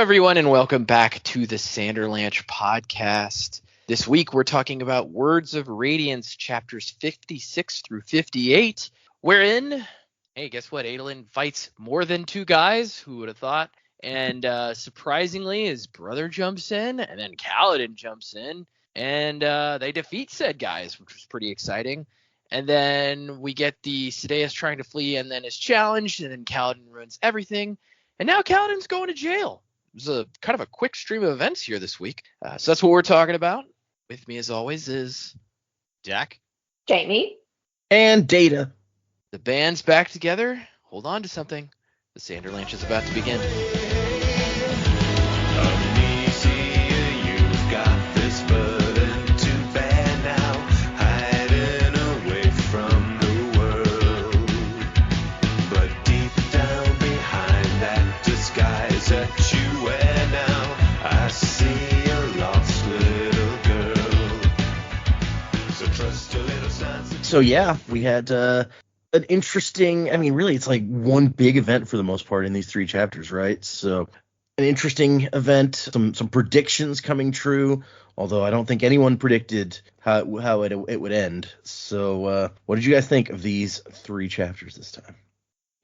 everyone, and welcome back to the Sanderlanche podcast. This week, we're talking about Words of Radiance, chapters 56 through 58, wherein, hey, guess what? Adolin fights more than two guys. Who would have thought? And surprisingly, his brother jumps in, and then Kaladin jumps in, and they defeat said guys, which was pretty exciting. And then we get the Sadeas trying to flee, and then is challenged, and then Kaladin ruins everything. And now Kaladin's going to jail. It was a kind of a quick stream of events here this week. So that's what we're talking about. With me, as always, is Jack, Jamie, and Data. The band's back together. Hold on to something. The Sanderlanche is about to begin. So yeah, we had an interesting, really it's like one big event for the most part in these three chapters, right? So an interesting event, some predictions coming true, although I don't think anyone predicted how it would end. So what did you guys think of these three chapters this time?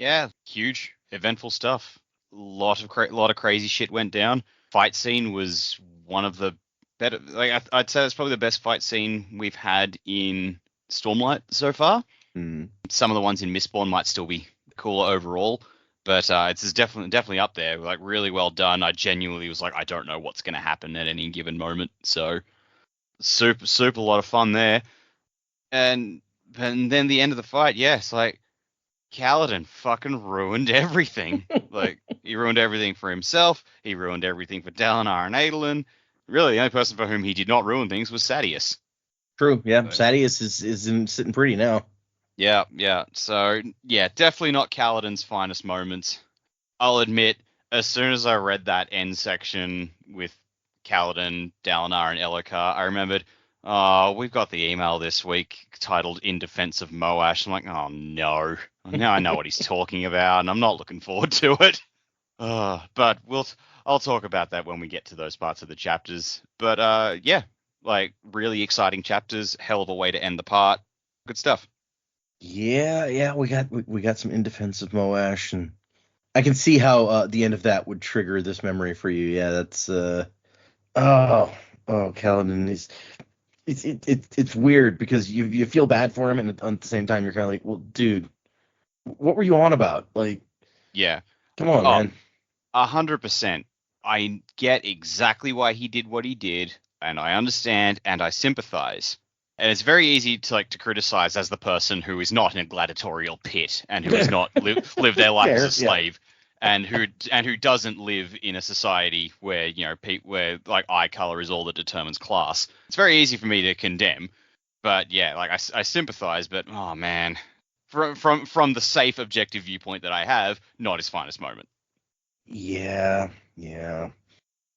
Yeah, huge, eventful stuff. Lot of crazy shit went down. Fight scene was one of the better, I'd say it's probably the best fight scene we've had in Stormlight so far. Some of the ones in Mistborn might still be cooler overall, but it's definitely up there. Like, really well done. I genuinely was like, I don't know what's going to happen at any given moment. So super lot of fun there. And then the end of the fight, yes, like Kaladin fucking ruined everything. Like, he ruined everything for himself. He ruined everything for Dalinar and Adolin. Really, the only person for whom he did not ruin things was Sadeas. True, yeah. Sadeas is sitting pretty now. Yeah. So, yeah, definitely not Kaladin's finest moments. I'll admit, as soon as I read that end section with Kaladin, Dalinar, and Elhokar, I remembered, we've got the email this week titled In Defense of Moash. I'm like, oh no. Now I know what he's talking about, and I'm not looking forward to it. But I'll talk about that when we get to those parts of the chapters. But, yeah. Like, really exciting chapters, hell of a way to end the part. Good stuff. Yeah, we got some In Defense of Moash, and I can see how the end of that would trigger this memory for you. Yeah, that's Kaladin is it's weird because you feel bad for him, and at the same time you're kind of like, well, dude, what were you on about? Like, yeah, come on, man. 100%. I get exactly why he did what he did. And I understand, and I sympathize. And it's very easy to criticize as the person who is not in a gladiatorial pit and who has not lived their life as a slave, and who doesn't live in a society where where eye color is all that determines class. It's very easy for me to condemn, but yeah, I sympathize. But oh man, from the safe objective viewpoint that I have, not his finest moment. Yeah.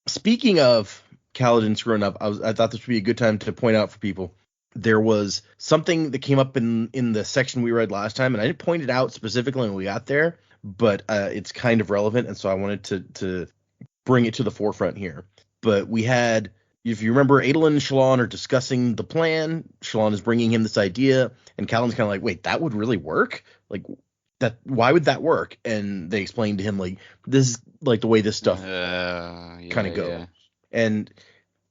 Speaking of Kaladin screwing up, I thought this would be a good time to point out for people. There was something that came up in the section we read last time, and I didn't point it out specifically when we got there, but it's kind of relevant, and so I wanted to bring it to the forefront here. But we had, if you remember, Adolin and Shallan are discussing the plan. Shallan is bringing him this idea, and Kaladin's kind of like, wait, that would really work? Like, that, why would that work? And they explained to him, like, this is like the way this stuff kind of goes. Yeah. And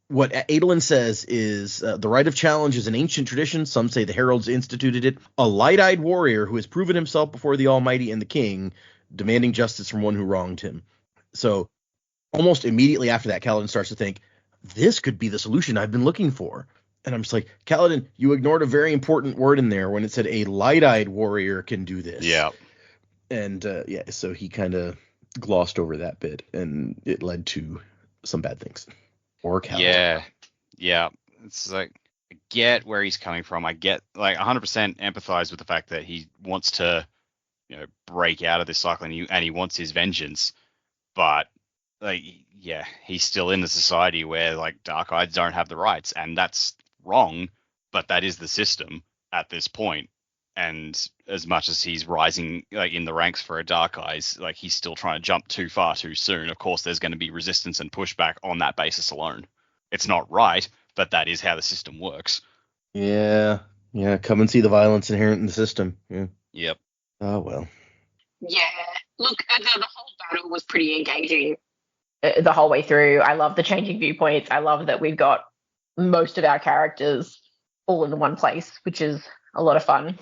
what Adolin says is the right of challenge is an ancient tradition. Some say the heralds instituted it. A light-eyed warrior who has proven himself before the Almighty and the King, demanding justice from one who wronged him. So almost immediately after that, Kaladin starts to think, this could be the solution I've been looking for. And I'm just like, Kaladin, you ignored a very important word in there when it said a light-eyed warrior can do this. Yeah. And so he kind of glossed over that bit, and it led to some bad things. Or Kaladin. Yeah. It's like, I get where he's coming from. I get 100% empathize with the fact that he wants to, break out of this cycle and he wants his vengeance. But he's still in the society where dark-eyed don't have the rights, and that's wrong. But that is the system at this point. And as much as he's rising like in the ranks for a Dark Eyes, like he's still trying to jump too far too soon. Of course, there's going to be resistance and pushback on that basis alone. It's not right, but that is how the system works. Yeah. Come and see the violence inherent in the system. Yeah. Yep. Oh well. Yeah. Look, the whole battle was pretty engaging the whole way through. I love the changing viewpoints. I love that we've got most of our characters all in the one place, which is a lot of fun.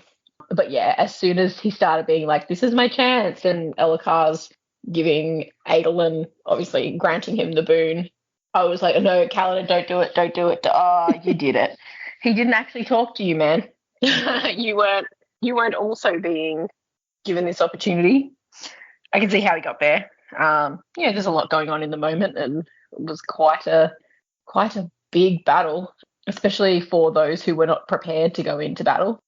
But yeah, as soon as he started being like, this is my chance, and Elhakar's giving Adolin, obviously granting him the boon, I was like, no, Kaladin, don't do it. Oh, you did it. He didn't actually talk to you, man. you weren't also being given this opportunity. I can see how he got there. There's a lot going on in the moment, and it was quite a big battle, especially for those who were not prepared to go into battle.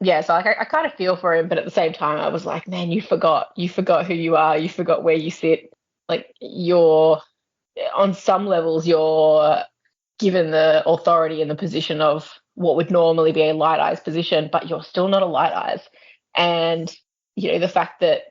Yeah, so like, I kind of feel for him, but at the same time, I was like, man, you forgot who you are, you forgot where you sit. Like, you're on some levels, you're given the authority and the position of what would normally be a Light Eyes position, but you're still not a Light Eyes. And the fact that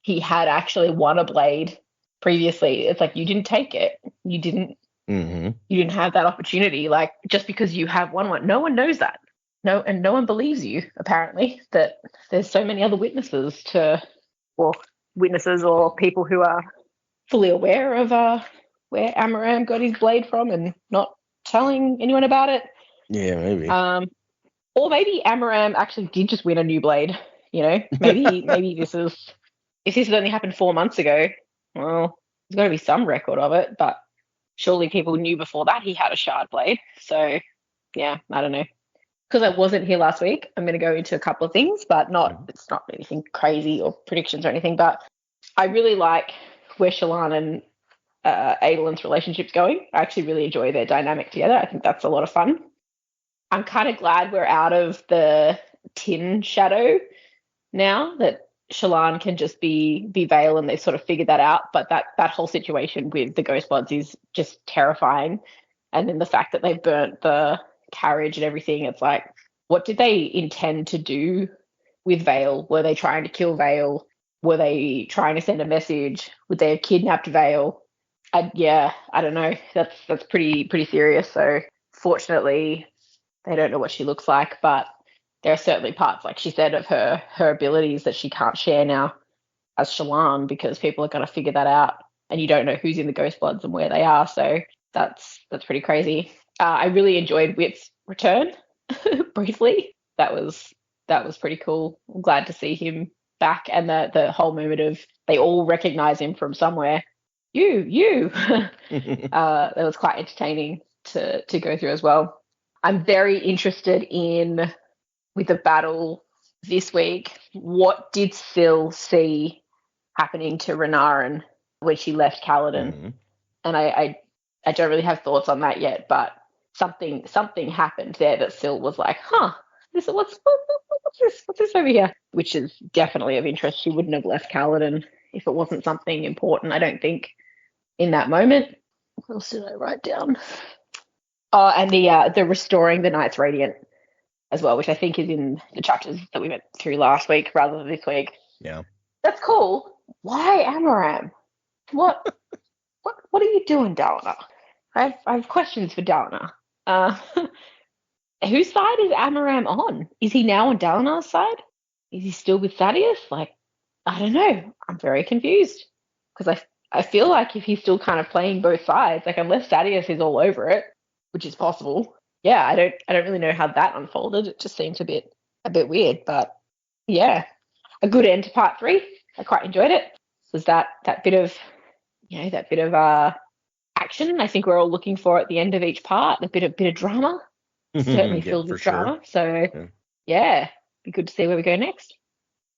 he had actually won a blade previously, it's like, you didn't take it, you didn't have that opportunity. Like, just because you have won one, no one knows that. No one believes you, apparently, that there's so many other witnesses or people who are fully aware of where Amaram got his blade from and not telling anyone about it. Yeah, maybe. Or maybe Amaram actually did just win a new blade. Maybe this has only happened 4 months ago. Well, there's got to be some record of it, but surely people knew before that he had a shard blade. So, yeah, I don't know. Because I wasn't here last week, I'm going to go into a couple of things, but it's not anything crazy or predictions or anything. But I really like where Shallan and Adolin's relationship's going. I actually really enjoy their dynamic together. I think that's a lot of fun. I'm kind of glad we're out of the Tin shadow now, that Shallan can just be Vale, and they've sort of figured that out. But that whole situation with the Ghost Bloods is just terrifying. And then the fact that they've burnt the carriage and everything, it's like, what did they intend to do with Vale? Were they trying to kill Vale? Were they trying to send a message? Would they have kidnapped Vale? I don't know. That's pretty serious. So fortunately, they don't know what she looks like, but there are certainly parts, like she said, of her abilities that she can't share now as Shallan, because people are going to figure that out, and you don't know who's in the Ghost Bloods and where they are. So that's pretty crazy. I really enjoyed Wit's return briefly. That was pretty cool. I'm glad to see him back, and the whole moment of they all recognize him from somewhere. You. That was quite entertaining to go through as well. I'm very interested in, with the battle this week, what did Syl see happening to Renarin when she left Kaladin? And I don't really have thoughts on that yet, but something happened there that Syl was like, what's this over here? Which is definitely of interest. She wouldn't have left Kaladin if it wasn't something important, I don't think, in that moment. What else did I write down? Oh, and the restoring the Night's Radiant as well, which I think is in the chapters that we went through last week rather than this week. Yeah. That's cool. Why Amaram? What are you doing, Dalinar? I have questions for Dalinar. Whose side is Amaram on? Is he now on Dalinar's side? Is he still with Thaddeus? Like, I don't know. I'm very confused, because I feel like if he's still kind of playing both sides, like, unless Thaddeus is all over it, which is possible. Yeah, I don't really know how that unfolded. It just seemed a bit weird, but yeah, a good end to part 3. I quite enjoyed it. Was that bit of action I think we're all looking for at the end of each part, a bit of drama. Certainly filled with drama. Sure. So yeah, be good to see where we go next.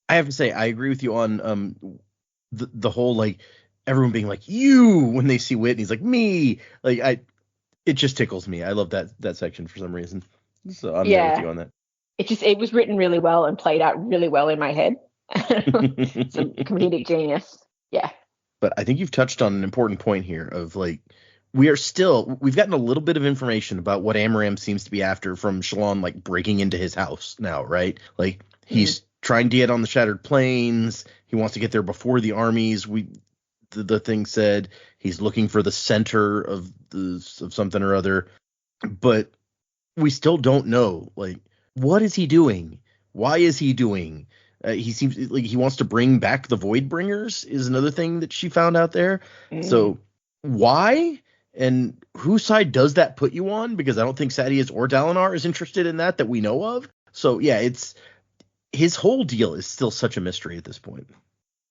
I have to say, I agree with you on the whole, like, everyone being like, you, when they see Wit, and he's like, me. Like, it just tickles me. I love that section for some reason. So I'm there with you on that. It was written really well and played out really well in my head. Some comedic genius. Yeah. But I think you've touched on an important point here of, like, we've gotten a little bit of information about what Amaram seems to be after from Shallan, like, breaking into his house now, right? Like, He's trying to get on the Shattered Plains. He wants to get there before the armies. The thing said he's looking for the center of something or other, but we still don't know. Like, what is he doing? Why is he doing? He seems like he wants to bring back the Voidbringers is another thing that she found out there. So why and whose side does that put you on? Because I don't think Sadeas or Dalinar is interested in that we know of. So yeah, it's his whole deal is still such a mystery at this point.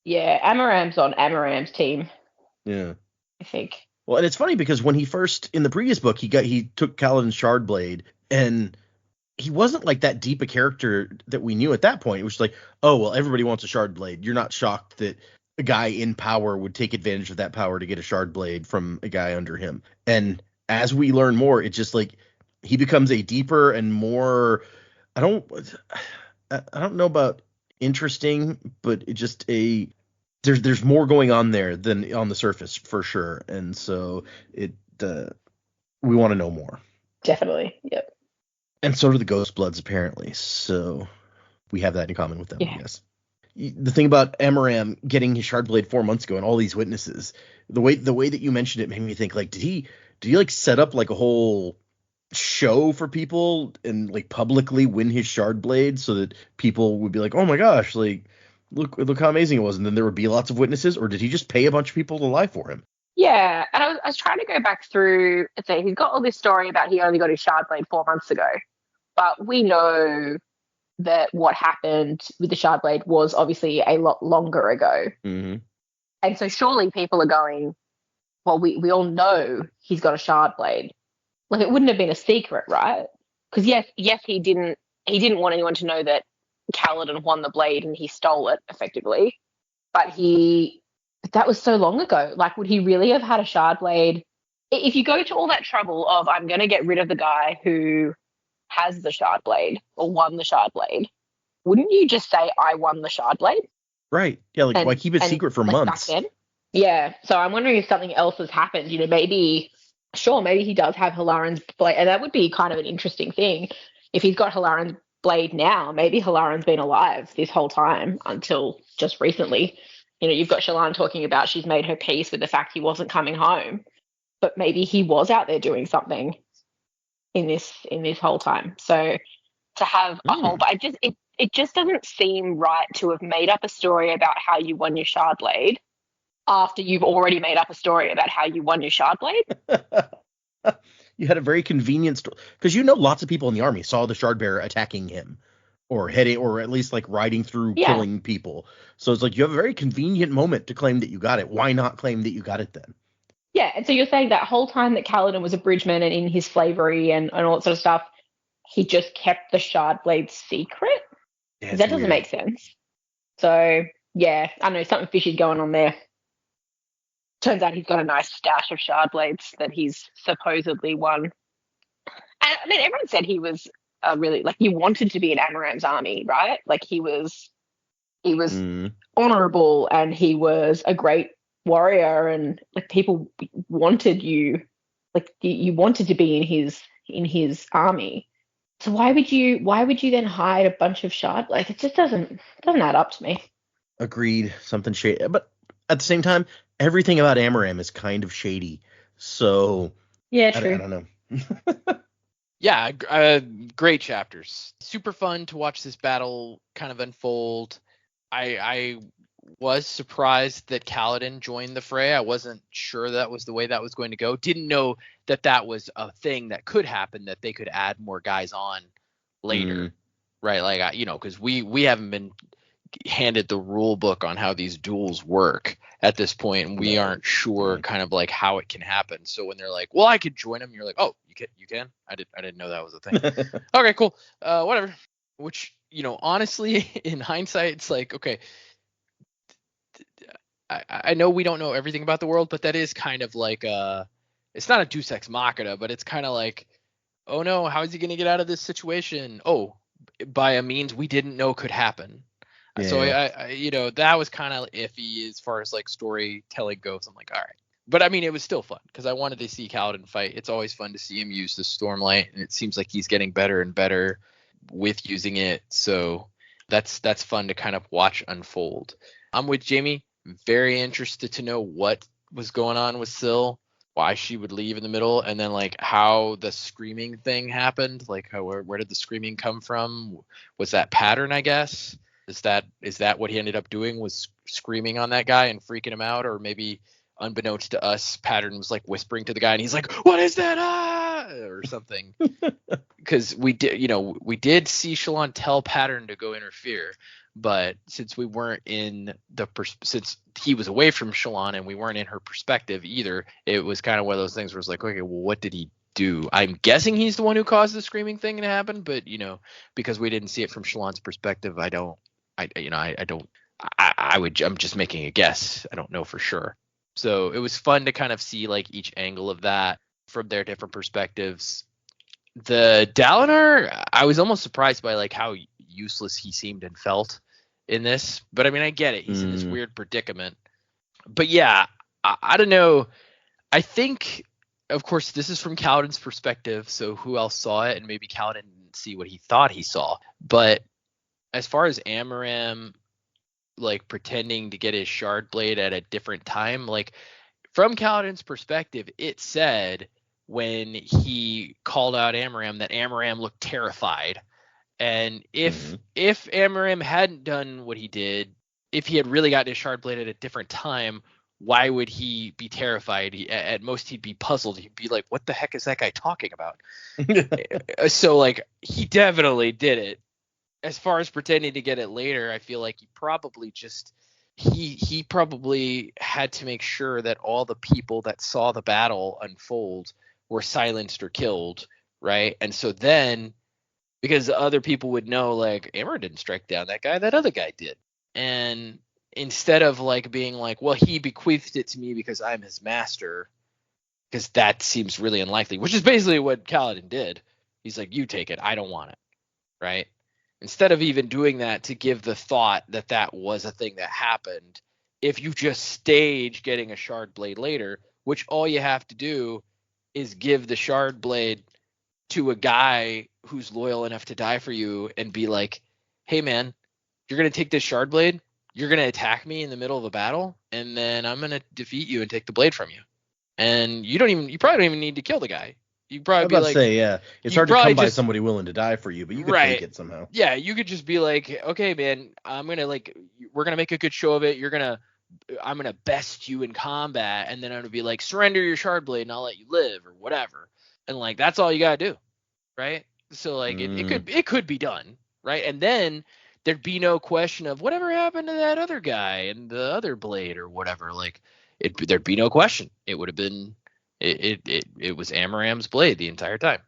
Yeah, Amaram's on Amaram's team. Yeah, I think. Well, and it's funny because when he first in the previous book he took Kaladin's Shardblade, and he wasn't like that deep a character that we knew at that point. It was like, oh well, everybody wants a Shardblade. You're not shocked that a guy in power would take advantage of that power to get a Shardblade from a guy under him. And as we learn more, it's just like he becomes a deeper and more. I don't know about interesting, but it just there's more going on there than on the surface for sure, and so we want to know more. Definitely, yep. And so do the Ghostbloods apparently, so we have that in common with them, I guess. The thing about Amaram getting his Shardblade 4 months ago and all these witnesses, the way that you mentioned it made me think, like, did he like set up like a whole show for people and like publicly win his Shardblade so that people would be like, oh my gosh, like look how amazing it was, and then there would be lots of witnesses? Or did he just pay a bunch of people to lie for him? Yeah, and I was trying to go back through and say he's got all this story about he only got his Shardblade 4 months ago, but we know that what happened with the Shardblade was obviously a lot longer ago. Mm-hmm. And so surely people are going, well, we all know he's got a Shardblade. Like, it wouldn't have been a secret, right? Because yes, he didn't want anyone to know that Kaladin won the blade and he stole it effectively. But that was so long ago. Like, would he really have had a Shardblade? If you go to all that trouble of, I'm going to get rid of the guy who has the Shardblade or won the Shardblade, wouldn't you just say, I won the Shardblade? Right. Yeah, like, why keep it secret for months? Back then? Yeah. So I'm wondering if something else has happened. You know, maybe he does have Halaran's blade, and that would be kind of an interesting thing. If he's got Halaran's blade now, maybe Halaran's been alive this whole time until just recently. You know, you've got Shallan talking about she's made her peace with the fact he wasn't coming home, but maybe he was out there doing something in this whole time. So to have a whole, but it just doesn't seem right to have made up a story about how you won your Shardblade after you've already made up a story about how you won your Shardblade. You had a very convenient story because lots of people in the army saw the Shardbearer attacking him or heading, or at least like riding through, killing people. So it's like you have a very convenient moment to claim that you got it. Why not claim that you got it then? Yeah, and so you're saying that whole time that Kaladin was a bridgeman and in his slavery and all that sort of stuff, he just kept the Shardblade secret? Yeah, that doesn't make sense. So, yeah, I know something fishy's going on there. Turns out he's got a nice stash of Shardblades that he's supposedly won. And I mean, everyone said he was really, like, he wanted to be in Amaram's army, right? Like, he was honorable and he was a great warrior, and like people wanted you, like you wanted to be in his army. So why would you then hide a bunch of Shard? Like, it just doesn't add up to me. Agreed. Something shady, but at the same time, everything about Amaram is kind of shady. So yeah, true. I don't know. Yeah, great chapters. Super fun to watch this battle kind of unfold. I was surprised that Kaladin joined the fray. I wasn't sure that was the way that was going to go. Didn't know that was a thing that could happen, that they could add more guys on later, right? Like, because we haven't been handed the rule book on how these duels work at this point, and we aren't sure kind of like how it can happen. So when they're like, well, I could join them, you're like, oh, you can? I didn't know that was a thing. Okay, cool. Whatever. Which, honestly, in hindsight, it's like, okay, I know we don't know everything about the world, but that is kind of like it's not a Deus Ex Machina, but it's kind of like, oh no, how is he going to get out of this situation? Oh, by a means we didn't know could happen. Yeah. So I that was kind of iffy as far as like storytelling goes. I'm like, all right, but I mean, it was still fun because I wanted to see Kaladin fight. It's always fun to see him use the Stormlight, and it seems like he's getting better and better with using it. So that's fun to kind of watch unfold. I'm with Jamie. Very interested to know what was going on with Syl, why she would leave in the middle, and then like how the screaming thing happened. Like where did the screaming come from? Was that pattern, I guess? Is that what he ended up doing, was screaming on that guy and freaking him out? Or maybe unbeknownst to us, pattern was like whispering to the guy and he's like, what is that, or something. Because we did see Shallan tell pattern to go interfere, but since we weren't in since he was away from Shallan and we weren't in her perspective either, it was kind of one of those things where it's like, okay, well, what did he do? I'm guessing he's the one who caused the screaming thing to happen, but because we didn't see it from Shallan's perspective, I'm just making a guess. I don't know for sure. So it was fun to kind of see like each angle of that from their different perspectives. The Dalinar, I was almost surprised by like how useless he seemed and felt in this. But I mean, I get it. He's in this weird predicament. But yeah, I don't know. I think, of course, this is from Kaladin's perspective. So who else saw it? And maybe Kaladin didn't see what he thought he saw. But as far as Amaram, like pretending to get his shard blade at a different time, like from Kaladin's perspective, it said when he called out Amaram that Amaram looked terrified. And if Amaram hadn't done what he did, if he had really gotten his shard blade at a different time, why would he be terrified? At most, he'd be puzzled. He'd be like, what the heck is that guy talking about? So, like, he definitely did it. As far as pretending to get it later, I feel like he probably just he probably had to make sure that all the people that saw the battle unfold were silenced or killed, right? And so then, because other people would know, like, Amber didn't strike down that guy, that other guy did. And instead of like being like, well, he bequeathed it to me because I'm his master, because that seems really unlikely, which is basically what Kaladin did. He's like, you take it, I don't want it, right? Instead of even doing that to give the thought that that was a thing that happened, if you just stage getting a shard blade later, which all you have to do is give the shard blade to a guy who's loyal enough to die for you and be like, hey man, you're going to take this shard blade, you're going to attack me in the middle of a battle, and then I'm going to defeat you and take the blade from you. And you probably don't even need to kill the guy. You'd probably be like, it's hard to come by somebody willing to die for you, but you could take it somehow. Yeah, you could just be like, okay, man, we're gonna make a good show of it. I'm gonna best you in combat, and then I'm gonna be like, surrender your shard blade, and I'll let you live, or whatever. And like, that's all you gotta do, right? So like, it could be done, right? And then there'd be no question of whatever happened to that other guy and the other blade or whatever. Like, there'd be no question. It would have been. It was Amaram's blade the entire time.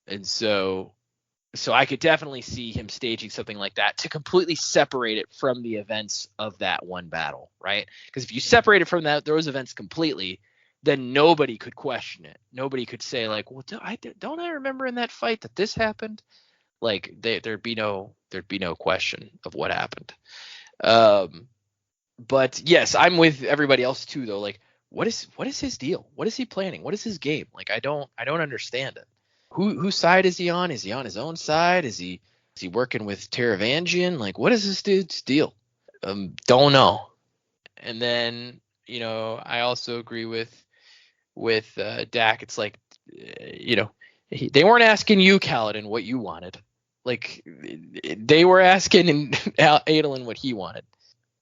And so I could definitely see him staging something like that to completely separate it from the events of that one battle, right? Because if you separate it from those events completely, then nobody could question it. Nobody could say like, well, don't I remember in that fight that this happened? Like there'd be no question of what happened. But yes, I'm with everybody else too, though. Like, what is his deal? What is he planning? What is his game? Like, I don't understand it. Whose side is he on? Is he on his own side? Is he working with Taravangian? Like, what is this dude's deal? Don't know. And then, I also agree with Dak. It's like, they weren't asking you, Kaladin, what you wanted. Like, they were asking Adolin what he wanted.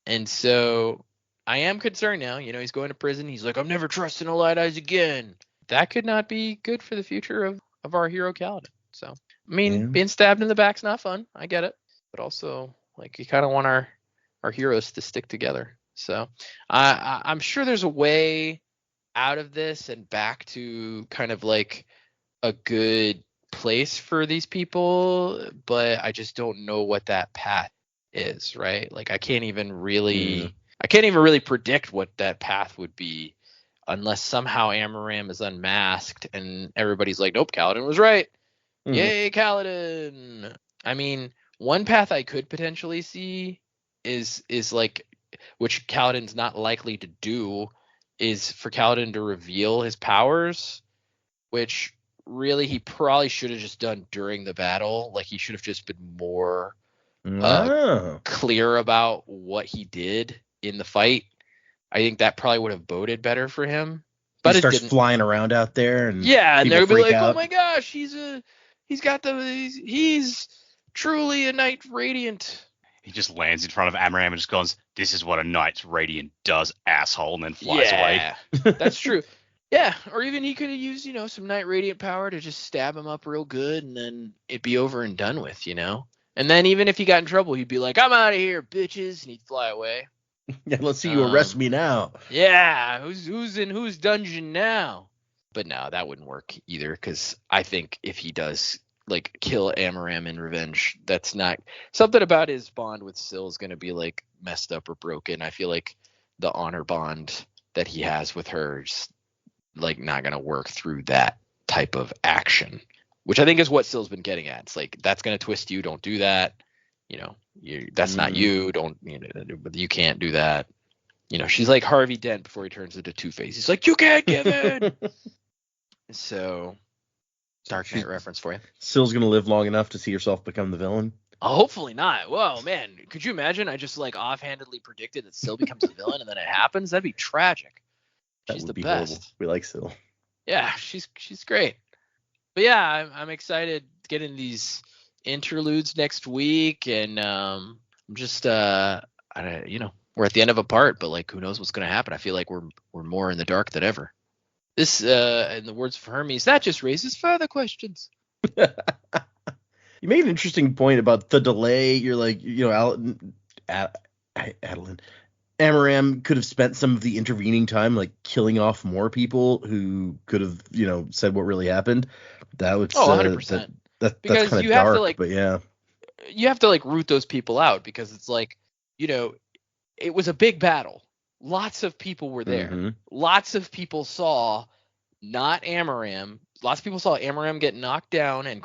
And so I am concerned now. He's going to prison. He's like, I'm never trusting Allied Eyes again. That could not be good for the future of our hero Kaladin. So, I mean, being stabbed in the back's not fun. I get it. But also, like, you kind of want our heroes to stick together. So, I'm sure there's a way out of this and back to kind of like a good place for these people. But I just don't know what that path is, right? Like, I can't even really predict what that path would be unless somehow Amaram is unmasked and everybody's like, nope, Kaladin was right. Yay, Kaladin. I mean, one path I could potentially see is like, which Kaladin's not likely to do, is for Kaladin to reveal his powers, which really he probably should have just done during the battle. Like, he should have just been more Oh. clear about what he did in the fight, I think that probably would have boded better for him. But He it starts didn't. flying around out there, and Yeah, and people they'll be freak like, out. "Oh my gosh, he's truly a Knight Radiant." He just lands in front of Amram and just goes, "This is what a Knight Radiant does, asshole," and then flies away. Yeah, that's true. Yeah, or even he could have used, some Knight Radiant power to just stab him up real good, and then it'd be over and done with, And then even if he got in trouble, he'd be like, "I'm out of here, bitches," and he'd fly away. Yeah, let's see you arrest me now. Yeah, who's in whose dungeon now? But no, that wouldn't work either, because I think if he does kill Amaram in revenge, that's not something about his bond with Syl is going to be messed up or broken. I feel like the honor bond that he has with her is not going to work through that type of action, which I think is what Syl's been getting at. It's that's going to twist you. Don't do that. That's not you. Don't, you can't do that. She's like Harvey Dent before he turns into Two-Face. He's like, you can't give in. So, Dark Knight reference for you. Syl's gonna live long enough to see herself become the villain. Hopefully not. Whoa, man. Could you imagine? I just offhandedly predicted that Syl becomes a villain and then it happens. That'd be tragic. She's the best. Horrible. We like Syl. Yeah, she's great. But yeah, I'm excited to get in these interludes next week, and I'm just we're at the end of a part, but who knows what's going to happen? I feel like we're more in the dark than ever. This, in the words of Hermes, that just raises further questions. You made an interesting point about the delay. You're like, Adeline, Amaram could have spent some of the intervening time killing off more people who could have, said what really happened. That would 100%. That's kind of dark, but yeah. You have to root those people out, because it's it was a big battle. Lots of people were there. Mm-hmm. Lots of people saw not Amaram. Lots of people saw Amaram get knocked down and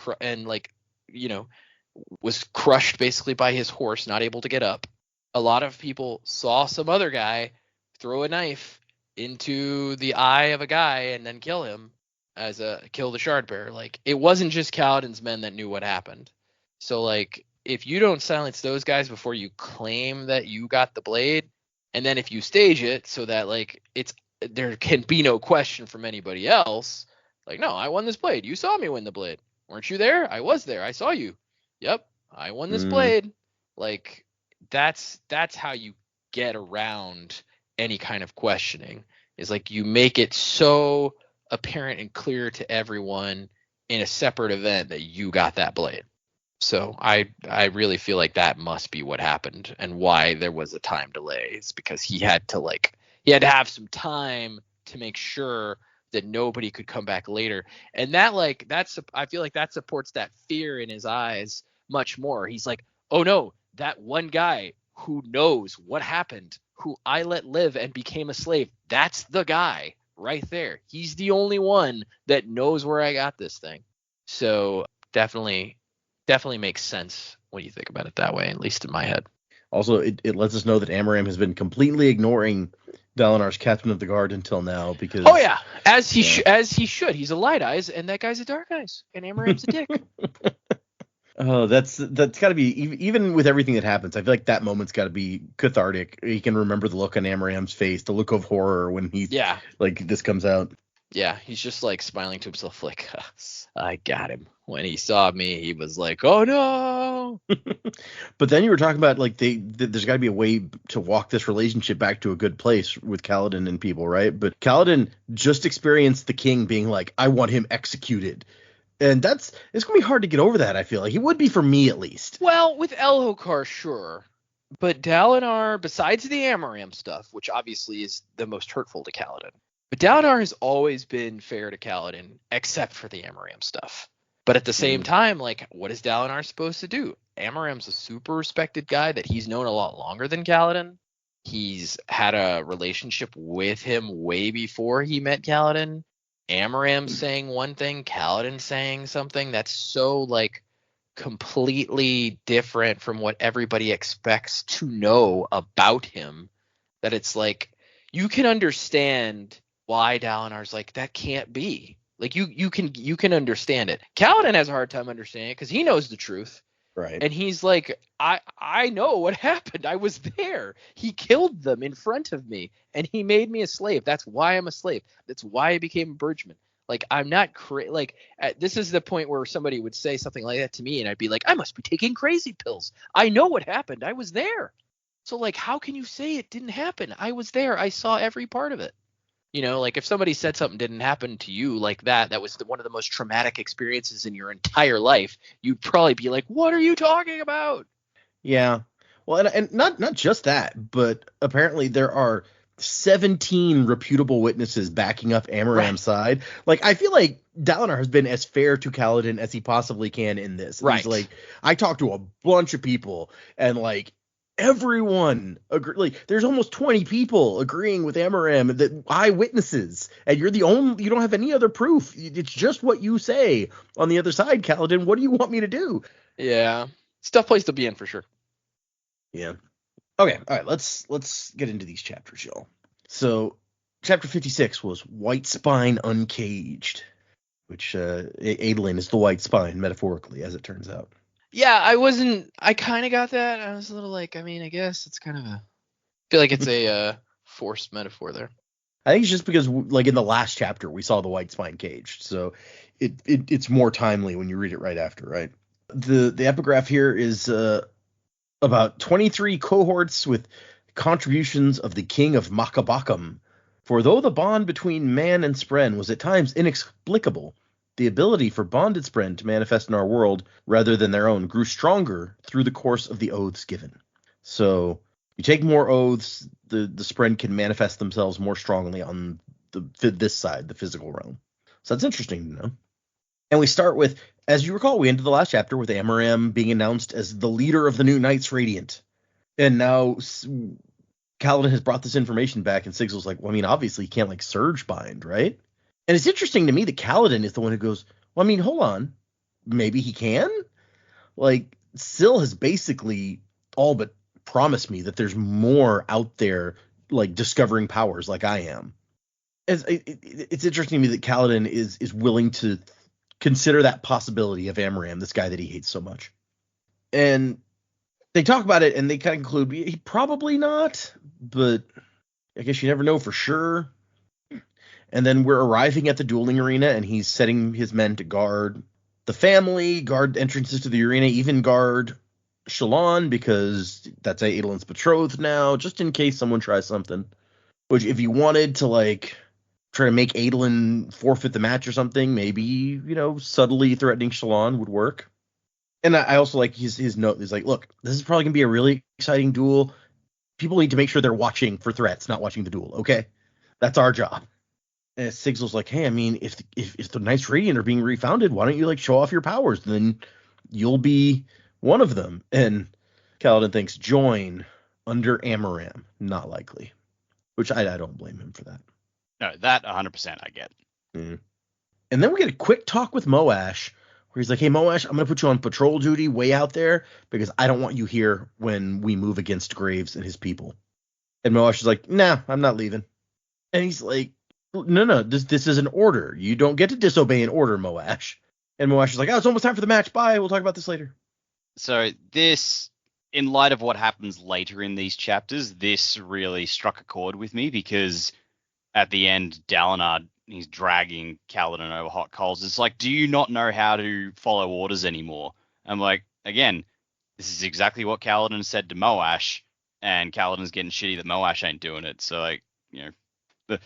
was crushed basically by his horse, not able to get up. A lot of people saw some other guy throw a knife into the eye of a guy and then kill him kill the shard bearer. It wasn't just Kaladin's men that knew what happened. So if you don't silence those guys before you claim that you got the blade, and then if you stage it so that there can be no question from anybody else, no, I won this blade. You saw me win the blade. Weren't you there? I was there. I saw you. Yep, I won this blade. That's how you get around any kind of questioning. Is you make it so apparent and clear to everyone in a separate event that you got that blade. So I really feel like that must be what happened, and why there was a time delay. It's because he had to have some time to make sure that nobody could come back later. And that I feel like that supports that fear in his eyes much more. He's like, oh no, that one guy who knows what happened, who I let live and became a slave, that's the guy right there. He's the only one that knows where I got this thing. So definitely makes sense when you think about it that way, at least in my head. Also, it lets us know that Amaram has been completely ignoring Dalinar's captain of the guard until now, because as he should. He's a Light Eyes, and that guy's a Dark Eyes, and Amaram's a dick. Oh, that's got to be, even with everything that happens, I feel like that moment's got to be cathartic. He can remember the look on Amaram's face, the look of horror when this comes out. Yeah, he's just smiling to himself I got him. When he saw me, he was like, oh no. But then you were talking about there's got to be a way to walk this relationship back to a good place with Kaladin and people, right? But Kaladin just experienced the king being like, I want him executed. And it's going to be hard to get over that, I feel like. It would be for me, at least. Well, with Elhokar, sure. But Dalinar, besides the Amaram stuff, which obviously is the most hurtful to Kaladin, but Dalinar has always been fair to Kaladin, except for the Amaram stuff. But at the same time, what is Dalinar supposed to do? Amaram's a super respected guy that he's known a lot longer than Kaladin. He's had a relationship with him way before he met Kaladin. Amaram saying one thing, Kaladin saying something that's so completely different from what everybody expects to know about him, that it's you can understand why Dalinar's that can't be. You can understand it. Kaladin has a hard time understanding it because he knows the truth. Right. And he's like, I know what happened. I was there. He killed them in front of me, and he made me a slave. That's why I'm a slave. That's why I became a Burgeman. Like, I'm not this is the point where somebody would say something like that to me, and I'd be like, I must be taking crazy pills. I know what happened. I was there. So, like, how can you say it didn't happen? I was there. I saw every part of it. You know, like if somebody said something didn't happen to you like that was one of the most traumatic experiences in your entire life, you'd probably be like, what are you talking about? Yeah. Well, and not just that, but apparently there are 17 reputable witnesses backing up Amaram's side. Like, I feel like Dalinar has been as fair to Kaladin as he possibly can in this. And he's Right. like, I talked to a bunch of people, and like everyone agree. Like, there's almost 20 people agreeing with Amaram, that eyewitnesses, and you don't have any other proof. It's just what you say on the other side, Kaladin. What do you want me to do? Yeah. It's a tough place to be in for sure. Yeah. Okay, all right, let's get into these chapters, y'all. So, chapter 56 was White Spine Uncaged, which Adolin is the white spine, metaphorically, as it turns out. Yeah, I kind of got that. I was a little like, I mean, I guess it's kind of I feel like it's a forced metaphor there. I think it's just because, like, in the last chapter, we saw the white spine caged, so it's more timely when you read it right after, right? The epigraph here is about 23 cohorts with contributions of the king of Makabakam. For though the bond between man and Spren was at times inexplicable, the ability for bonded Spren to manifest in our world rather than their own grew stronger through the course of the oaths given. So you take more oaths, the Spren can manifest themselves more strongly on this side, the physical realm. So that's interesting to know. And we start with, as you recall, we ended the last chapter with Amaram being announced as the leader of the new Knights Radiant. And now Kaladin has brought this information back, and Sigil's like, well, I mean, obviously he can't, like, surge bind, right? And it's interesting to me that Kaladin is the one who goes, well, I mean, hold on. Maybe he can? Like, Syl has basically all but promised me that there's more out there, like, discovering powers like I am. It's interesting to me that Kaladin is willing to consider that possibility of Amaram, this guy that he hates so much. And they talk about it, and they kind of conclude, he probably not, but I guess you never know for sure. And then we're arriving at the dueling arena, and he's setting his men to guard the family, guard entrances to the arena, even guard Shallan, because that's Adolin's betrothed now, just in case someone tries something. Which, if you wanted to, like, try to make Adolin forfeit the match or something, maybe, you know, subtly threatening Shallan would work. And I also like his note. He's like, look, this is probably going to be a really exciting duel. People need to make sure they're watching for threats, not watching the duel, okay? That's our job. And Sigil's like, hey, I mean, if the Knights Radiant are being refounded, why don't you, like, show off your powers? Then you'll be one of them. And Kaladin thinks, join under Amaram. Not likely. Which I don't blame him for that. No, that 100% I get. Mm. And then we get a quick talk with Moash, where he's like, hey, Moash, I'm going to put you on patrol duty way out there because I don't want you here when we move against Graves and his people. And Moash is like, nah, I'm not leaving. And he's like, no, this is an order. You don't get to disobey an order, Moash. And Moash is like, oh, it's almost time for the match. Bye. We'll talk about this later. So this, in light of what happens later in these chapters, this really struck a chord with me because at the end, Dalinar, he's dragging Kaladin over hot coals. It's like, do you not know how to follow orders anymore? I'm like, again, this is exactly what Kaladin said to Moash, and Kaladin's getting shitty that Moash ain't doing it. So, like, you know,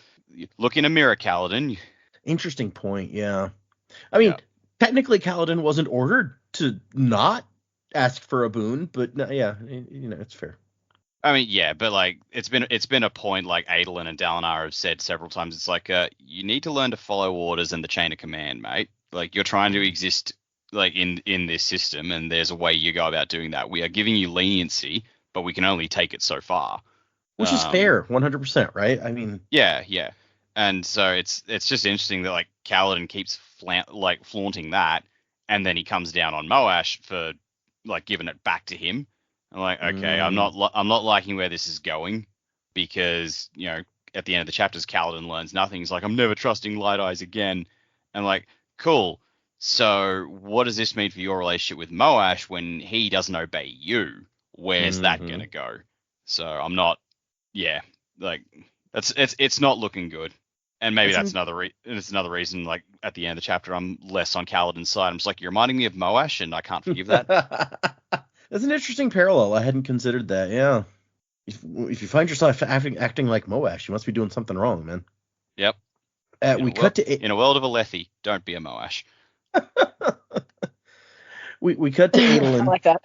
look in a mirror, Kaladin. Interesting point, yeah. I mean, technically Kaladin wasn't ordered to not ask for a boon, but no, yeah, you know, it's fair. I mean, yeah, but like it's been a point like Adolin and Dalinar have said several times. It's like you need to learn to follow orders and the chain of command, mate. Like you're trying to exist like in this system, and there's a way you go about doing that. We are giving you leniency, but we can only take it so far. Which is fair, 100%, right? I mean, yeah. And so it's just interesting that like Kaladin keeps flaunting that, and then he comes down on Moash for like giving it back to him. I'm like, okay, I'm not liking where this is going because, you know, at the end of the chapters, Kaladin learns nothing. He's like, I'm never trusting Light Eyes again. And like, cool. So what does this mean for your relationship with Moash when he doesn't obey you? Where's that Mhm. gonna go? So I'm not, yeah, like it's not looking good. And maybe That's it's another reason. Like at the end of the chapter, I'm less on Kaladin's side. I'm just like, you're reminding me of Moash, and I can't forgive that. That's an interesting parallel. I hadn't considered that. Yeah. If you find yourself acting like Moash, you must be doing something wrong, man. Yep. We cut to In a world of Alethi, don't be a Moash. we cut to I Adolin, like that.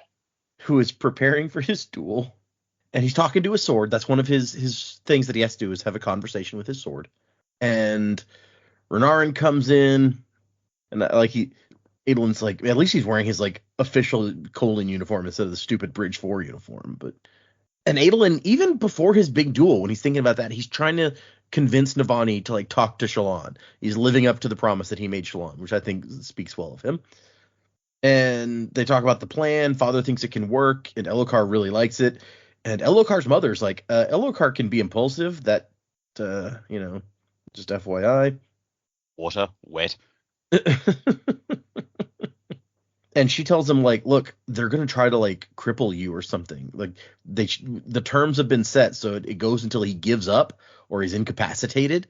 who is preparing for his duel, and he's talking to his sword. That's one of his things that he has to do, is have a conversation with his sword. And Renarin comes in, and Adolin's like, at least he's wearing his like official Colin uniform instead of the stupid Bridge 4 uniform. And Adolin, even before his big duel, when he's thinking about that, he's trying to convince Navani to like talk to Shallan. He's living up to the promise that he made Shallan, which I think speaks well of him. And they talk about the plan. Father thinks it can work, and Elokar really likes it. And Elokar's mother's like, Elokar can be impulsive. That, just FYI. Water, wet. And she tells him, like, look, they're going to try to like cripple you or something. Like the terms have been set, so it goes until he gives up or he's incapacitated,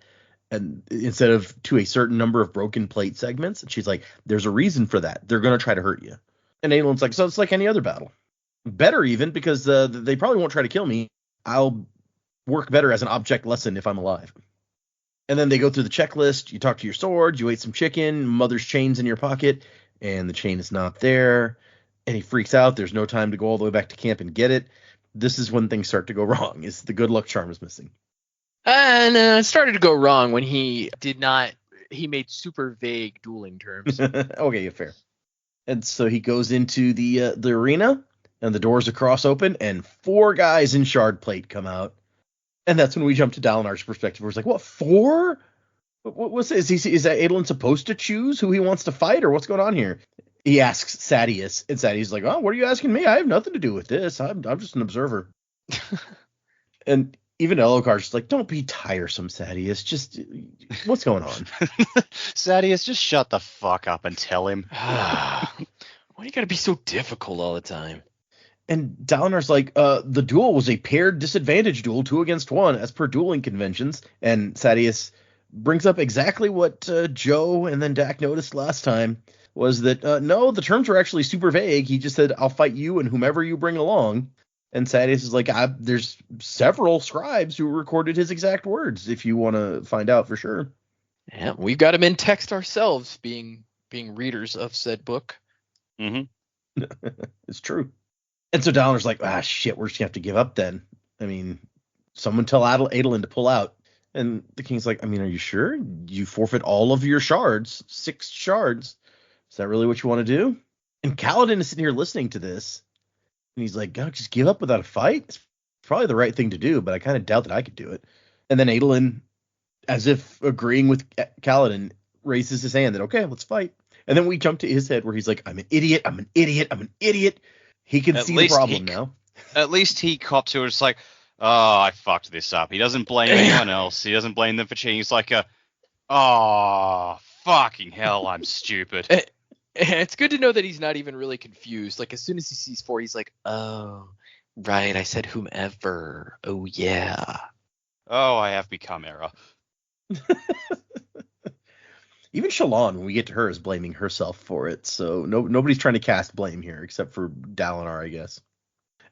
and instead of to a certain number of broken plate segments. And she's like, there's a reason for that. They're going to try to hurt you. And Aelin's like, so it's like any other battle. Better even, because they probably won't try to kill me. I'll work better as an object lesson if I'm alive. And then they go through the checklist. You talk to your sword. You ate some chicken. Mother's chain's in your pocket. And the chain is not there. And he freaks out. There's no time to go all the way back to camp and get it. This is when things start to go wrong. Is the good luck charm is missing. And it started to go wrong when he made super vague dueling terms. Okay, fair. And so he goes into the arena, and the doors across open, and 4 guys in shard plate come out. And that's when we jump to Dalinar's perspective. Where it's like, what, 4? Is that Adolin supposed to choose who he wants to fight, or what's going on here? He asks Sadius, and Sadius is like, oh, what are you asking me? I have nothing to do with this. I'm just an observer. And even Elokar's just like, don't be tiresome, Sadius. Just, what's going on? Sadius, just shut the fuck up and tell him. Why do you gotta be so difficult all the time? And Dalinar's like, the duel was a paired disadvantage duel, 2 against 1, as per dueling conventions. And Sadius brings up exactly what Joe and then Dak noticed last time, was that, no, the terms were actually super vague. He just said, I'll fight you and whomever you bring along. And Sadius is like, there's several scribes who recorded his exact words, if you want to find out for sure. Yeah, we've got him in text ourselves, being readers of said book. Mm-hmm. It's true. And so Dalinar's like, shit, we're just going to have to give up then. I mean, someone tell Adolin to pull out. And the king's like, I mean, are you sure? You forfeit all of your shards, 6 shards. Is that really what you want to do? And Kaladin is sitting here listening to this. And he's like, God, just give up without a fight? It's probably the right thing to do, but I kind of doubt that I could do it. And then Adolin, as if agreeing with Kaladin, raises his hand that, okay, let's fight. And then we jump to his head where he's like, I'm an idiot. I'm an idiot. I'm an idiot. He can see the problem now. At least he copped to it. It's like, oh, I fucked this up. He doesn't blame anyone else. He doesn't blame them for cheating. He's like, oh, fucking hell, I'm stupid. It's good to know that he's not even really confused. Like, as soon as he sees 4, he's like, oh, right, I said whomever. Oh, yeah. Oh, I have become Era. Even Shallan, when we get to her, is blaming herself for it. So nobody's trying to cast blame here, except for Dalinar, I guess.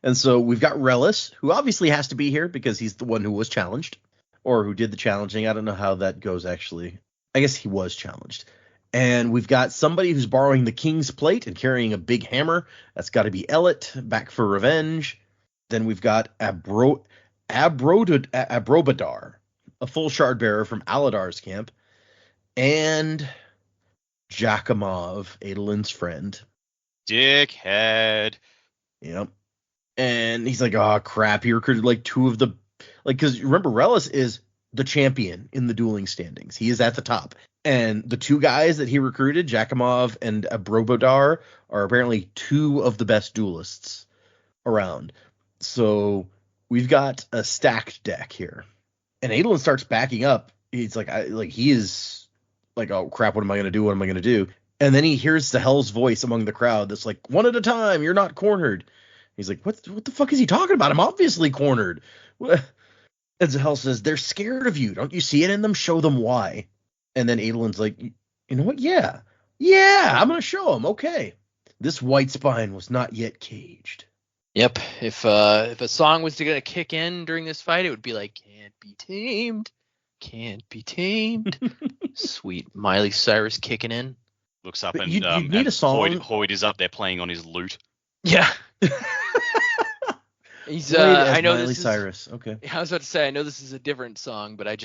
And so we've got Relis, who obviously has to be here because he's the one who was challenged, or who did the challenging. I don't know how that goes, actually. I guess he was challenged. And we've got somebody who's borrowing the king's plate and carrying a big hammer. That's got to be Ellet, back for revenge. Then we've got Abrobadar, a full shard bearer from Aladar's camp. And Jakimov, Adolin's friend. Dickhead. Yep. And he's like, oh, crap. He recruited like 2 of the... because remember, Relis is the champion in the dueling standings. He is at the top. And the 2 guys that he recruited, Jakimov and Abrobadar, are apparently 2 of the best duelists around. So we've got a stacked deck here. And Adolin starts backing up. He's like, he is like, oh, crap, what am I going to do? What am I going to do? And then he hears the Hell's voice among the crowd that's like, one at a time, you're not cornered. He's like, what the fuck is he talking about? I'm obviously cornered. And Zahel says, they're scared of you. Don't you see it in them? Show them why. And then Adelin's like, you know what? Yeah, I'm going to show them. Okay. This white spine was not yet caged. Yep. If a song was going to kick in during this fight, it would be like, can't be tamed. Can't be tamed. Sweet Miley Cyrus kicking in. Looks up But and you'd need a song. Hoyd is up there playing on his lute. Yeah. He's Played as I know Miley this is, Cyrus. Okay. I was about to say, I know this is a different song, but I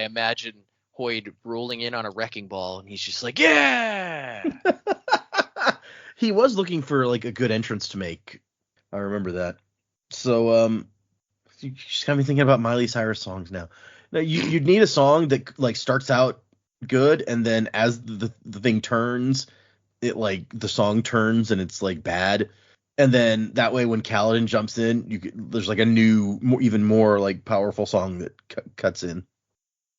imagine Hoyd rolling in on a wrecking ball, and he's just like, yeah. He was looking for like a good entrance to make. I remember that. So you just got me thinking about Miley Cyrus songs now. Now you'd need a song that like starts out good, and then as the thing turns, it like the song turns and it's like bad. And then that way, when Kaladin jumps in, there's like a new, even more like powerful song that cuts in.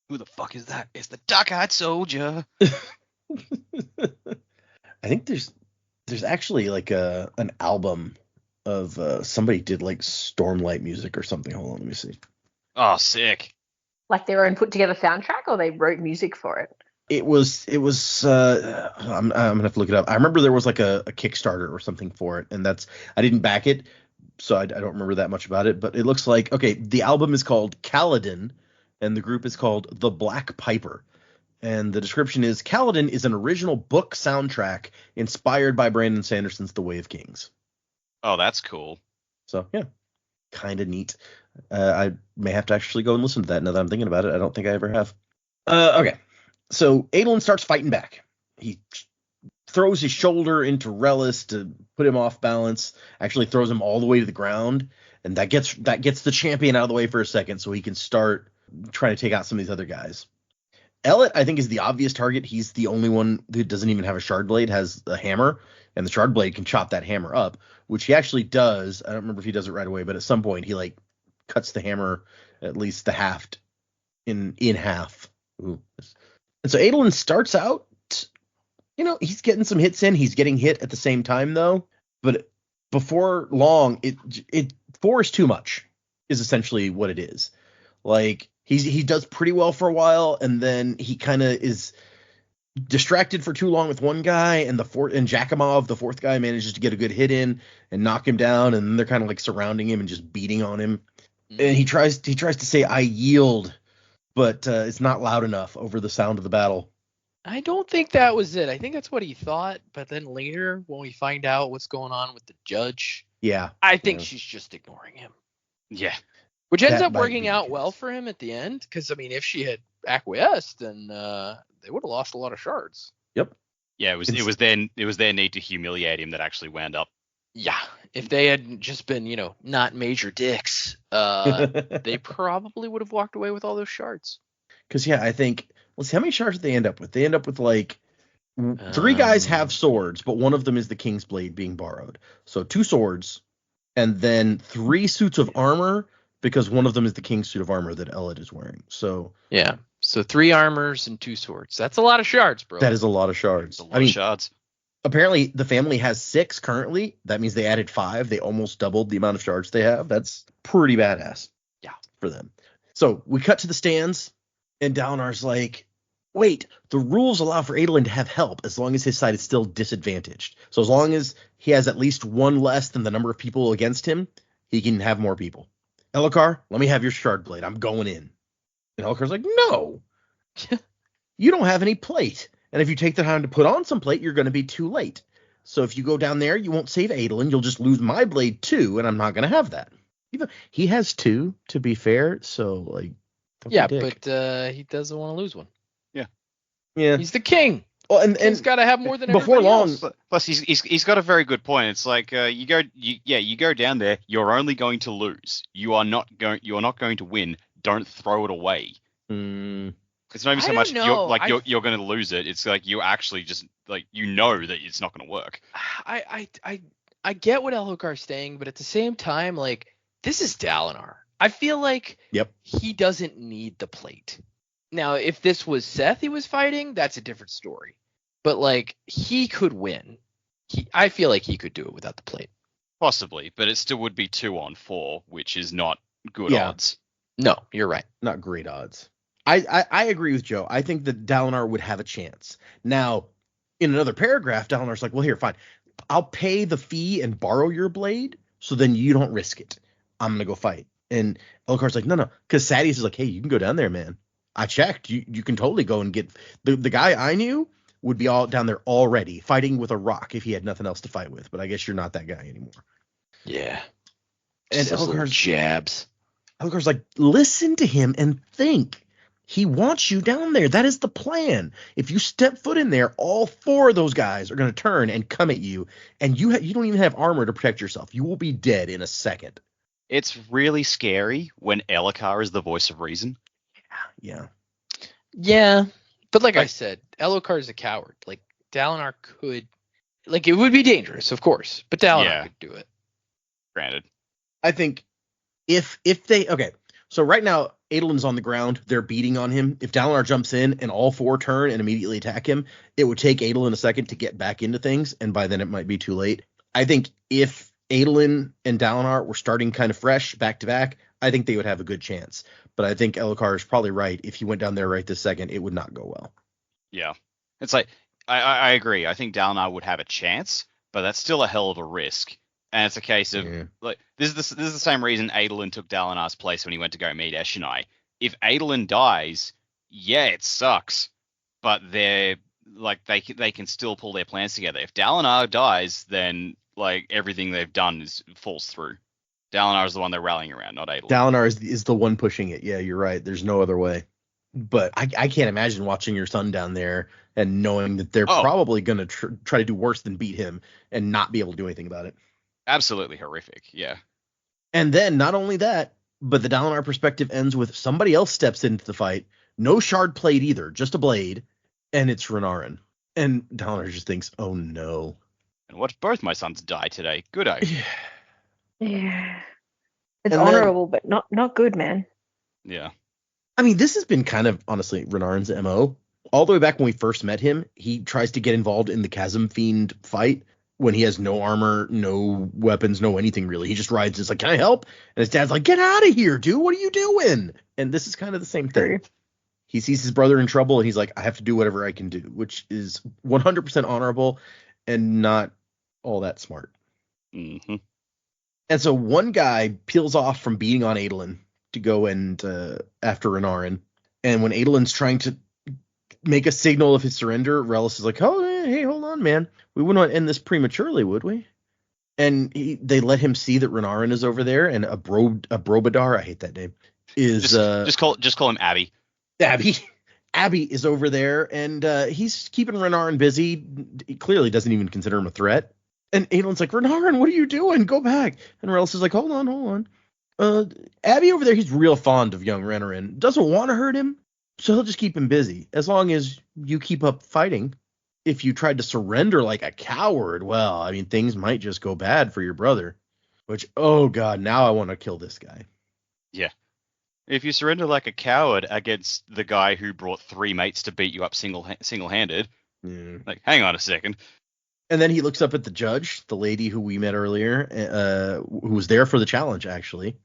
Who the fuck is that? It's the Dark-Eyed Soldier. I think there's actually like an album of somebody did like Stormlight music or something. Hold on, let me see. Oh, sick. Like their own put together soundtrack, or they wrote music for it? It was I'm gonna have to look it up. I remember there was like a Kickstarter or something for it, and I didn't back it, so I don't remember that much about it. But it looks like, okay, the album is called Kaladin, and the group is called The Black Piper. And the description is, Kaladin is an original book soundtrack inspired by Brandon Sanderson's The Way of Kings. Oh, that's cool. So yeah, kind of neat. I may have to actually go and listen to that now that I'm thinking about it. I don't think I ever have. Okay. So Adolin starts fighting back. He throws his shoulder into Relis to put him off balance, actually throws him all the way to the ground, and that gets the champion out of the way for a second so he can start trying to take out some of these other guys. Ellet, I think, is the obvious target. He's the only one who doesn't even have a shard blade, has a hammer, and the shard blade can chop that hammer up, which he actually does. I don't remember if he does it right away, but at some point he like cuts the hammer, at least the haft, in half. Ooh. And so Adolin starts out, he's getting some hits in. He's getting hit at the same time, though. But before long, 4 is too much, is essentially what it is. Like, he does pretty well for a while, and then he kind of is distracted for too long with one guy, and Jakimov, the fourth guy, manages to get a good hit in and knock him down, and then they're kind of like surrounding him and just beating on him. Mm-hmm. And he tries to say, I yield, but it's not loud enough over the sound of the battle. I don't think that was it. I think that's what he thought, but then later when we find out what's going on with the judge, I think she's just ignoring him. Yeah. Which ends up working out well for him at the end, because, I mean, if she had acquiesced, then they would have lost a lot of shards. Yep. Yeah, it was their need to humiliate him that actually wound up. Yeah. If they had just been, not major dicks, they probably would have walked away with all those shards. Because, I think, let's see, how many shards did they end up with? They end up with, like, 3 guys have swords, but one of them is the King's Blade being borrowed. So 2 swords, and then 3 suits of armor, because one of them is the King's suit of armor that Ellet is wearing. So yeah, so 3 armors and 2 swords. That's a lot of shards, bro. That is a lot of shards. A lot of shards. Apparently, the family has 6 currently. That means they added 5. They almost doubled the amount of shards they have. That's pretty badass. Yeah, for them. So we cut to the stands, and Dalinar's like, wait, the rules allow for Adolin to have help as long as his side is still disadvantaged. So as long as he has at least 1 less than the number of people against him, he can have more people. Elhokar, let me have your shard blade. I'm going in. And Elhokar's like, no. You don't have any plate. And if you take the time to put on some plate, you're going to be too late. So if you go down there, you won't save Adolin. You'll just lose my blade too, and I'm not going to have that. He has 2, to be fair. So, like, yeah, but he doesn't want to lose one. Yeah. He's the king. Well, and he's got to have more than before long. Else. Plus, he's got a very good point. It's like you go down there. You're only going to lose. You are not going to win. Don't throw it away. It's not even so much you're going to lose it. It's like you actually just that it's not going to work. I get what Elhokar's saying, but at the same time, like, this is Dalinar. I feel like he doesn't need the plate. Now, if this was Seth he was fighting, that's a different story. but like he could win. I feel like he could do it without the plate. Possibly, but it still would be 2-on-4, which is not good Yeah. odds. No, you're right. Not great odds. I agree with Joe. I think that Dalinar would have a chance. Now, in another paragraph, Dalinar's like, well, here, fine. I'll pay the fee and borrow your blade, so then you don't risk it. I'm going to go fight. And Elhokar's like, no. Because Sadeas is like, hey, you can go down there, man. I checked. You can totally go and get... The guy I knew would be all down there already, fighting with a rock if he had nothing else to fight with. But I guess you're not that guy anymore. Yeah. And Just little jabs. Elhokar's like, listen to him and think. He wants you down there. That is the plan. If you step foot in there, all 4 of those guys are going to turn and come at you, and you don't even have armor to protect yourself. You will be dead in a second. It's really scary when Elhokar is the voice of reason. Yeah. Yeah, but like I said, Elhokar is a coward. Like Dalinar could, like it would be dangerous, of course, but Dalinar could do it. Granted. I think if they so right now Adolin's on the ground, they're beating on him. If Dalinar jumps in and all 4 turn and immediately attack him, it would take Adolin a second to get back into things, and by then it might be too late. I think if Adolin and Dalinar were starting kind of fresh back to back, I think they would have a good chance. But I think Elhokar is probably right. If he went down there right this second, it would not go well. Yeah. It's like I agree. I think Dalinar would have a chance, but that's still a hell of a risk. And it's a case of like this is the same reason Adolin took Dalinar's place when he went to go meet Eshonai. If Adolin dies, yeah, it sucks, but they're like they can still pull their plans together. If Dalinar dies, then like everything they've done falls through. Dalinar is the one they're rallying around, not Adolin. Dalinar is the one pushing it. Yeah, you're right. There's no other way. But I can't imagine watching your son down there and knowing that they're probably going to try to do worse than beat him and not be able to do anything about it. Absolutely horrific, yeah. And then not only that, but the Dalinar perspective ends with somebody else steps into the fight. No shard plate either, just a blade, and it's Renarin. And Dalinar just thinks, oh no. And watch both my sons die today. Good eye. Yeah. It's And honorable, but not good, man. Yeah. I mean, this has been kind of, honestly, Renarin's MO. All the way back when we first met him, he tries to get involved in the Chasm Fiend fight when he has no armor, no weapons, no anything really. He just rides, it's like, can I help? And his dad's like, get out of here, dude. What are you doing? And this is kind of the same thing. He sees his brother in trouble, and he's like, I have to do whatever I can do, which is 100% honorable and not all that smart. Mm-hmm. And so one guy peels off from beating on Adolin to go and after Renarin. And when Adolin's trying to make a signal of his surrender, Relis is like, oh, hey, hold on, man. We wouldn't want to end this prematurely, would we? And they let him see that Renarin is over there, and Abrobadar, I hate that name, is just call him Abby. Abby is over there, and he's keeping Renarin busy. He clearly doesn't even consider him a threat. And Adolin's like, Renarin, what are you doing? Go back. And Relis is like, hold on. Abby over there, he's real fond of young Renarin. Doesn't want to hurt him, so he'll just keep him busy. As long as you keep up fighting. If you tried to surrender like a coward, well, I mean, things might just go bad for your brother. Which, oh god, now I want to kill this guy. Yeah. If you surrender like a coward against the guy who brought 3 mates to beat you up single-handed, like, hang on a second. And then he looks up at the judge, the lady who we met earlier, who was there for the challenge, actually.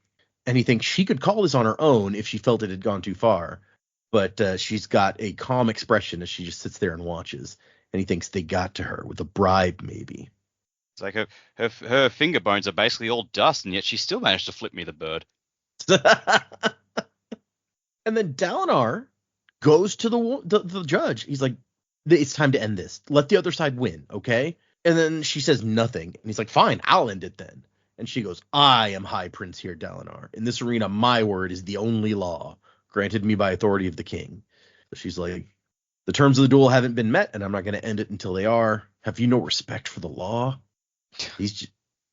And he thinks she could call this on her own if she felt it had gone too far. But she's got a calm expression as she just sits there and watches. And he thinks they got to her with a bribe, maybe. It's like her finger bones are basically all dust, and yet she still managed to flip me the bird. And then Dalinar goes to the judge. He's like, it's time to end this. Let the other side win, okay? And then she says nothing. And he's like, fine, I'll end it then. And she goes, I am High Prince here, Dalinar. In this arena, my word is the only law, granted me by authority of the king. So she's like, the terms of the duel haven't been met, and I'm not going to end it until they are. Have you no respect for the law? He's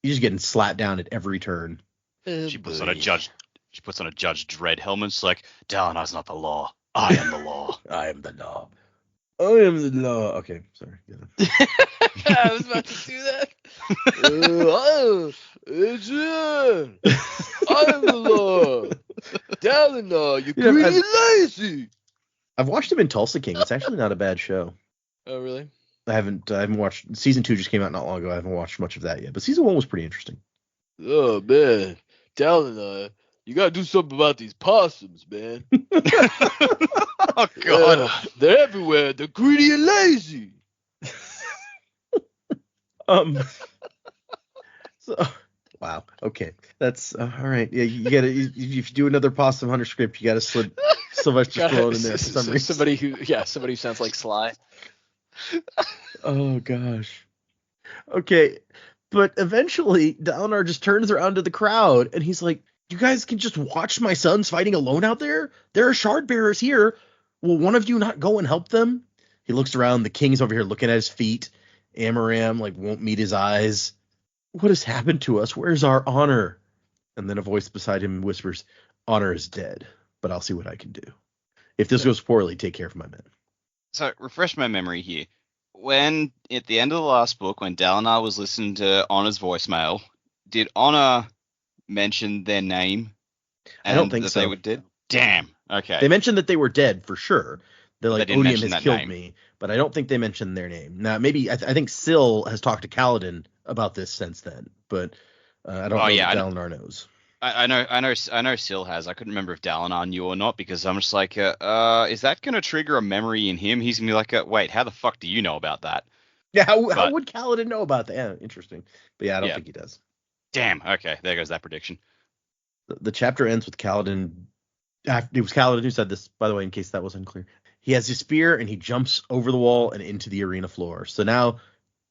just getting slapped down at every turn. She puts on a Judge Dredd helmet. It's like, Dalinar's not the law. I am the law. I am the law. I am the law. Okay, sorry. I was about to do that. I am the law. Dalinar, you're greedy and lazy. I've watched him in Tulsa King. It's actually not a bad show. Oh, really? I haven't watched season 2 just came out not long ago. I haven't watched much of that yet, but season 1 was pretty interesting. Oh man, Dallin, you gotta do something about these possums, man. Oh god. They're everywhere. They're greedy and lazy. So wow. Okay. That's all right. Yeah, you gotta if you do another Possum Hunter script, you gotta slip Sylvester Stallone in there for some reason. Somebody who sounds like Sly. Oh gosh. Okay. But eventually Dalinar just turns around to the crowd and he's like, "You guys can just watch my sons fighting alone out there? There are shard bearers here. Will one of you not go and help them?" He looks around, the king's over here looking at his feet. Amaram won't meet his eyes. "What has happened to us? Where's our honor?" And then a voice beside him whispers, "Honor is dead, but I'll see what I can do. If this goes poorly, take care of my men." So, refresh my memory here. When, at the end of the last book, when Dalinar was listening to Honor's voicemail, did Honor mention their name? I don't think that so. They were dead? Damn. Okay. They mentioned that they were dead for sure. They're like, didn't "Odium mention has that killed name. me," but I don't think they mentioned their name. Now, maybe I think Syl has talked to Kaladin about this since then, but I don't know that Dalinar knows. I know Syl has. I couldn't remember if Dalinar knew or not because I'm just like, is that going to trigger a memory in him? He's going to be like, wait, how the fuck do you know about that? Yeah, how would Kaladin know about that? Yeah, interesting. But yeah, I don't think he does. Damn, okay, there goes that prediction. The chapter ends with Kaladin. It was Kaladin who said this, by the way, in case that was unclear. He has his spear and he jumps over the wall and into the arena floor. So now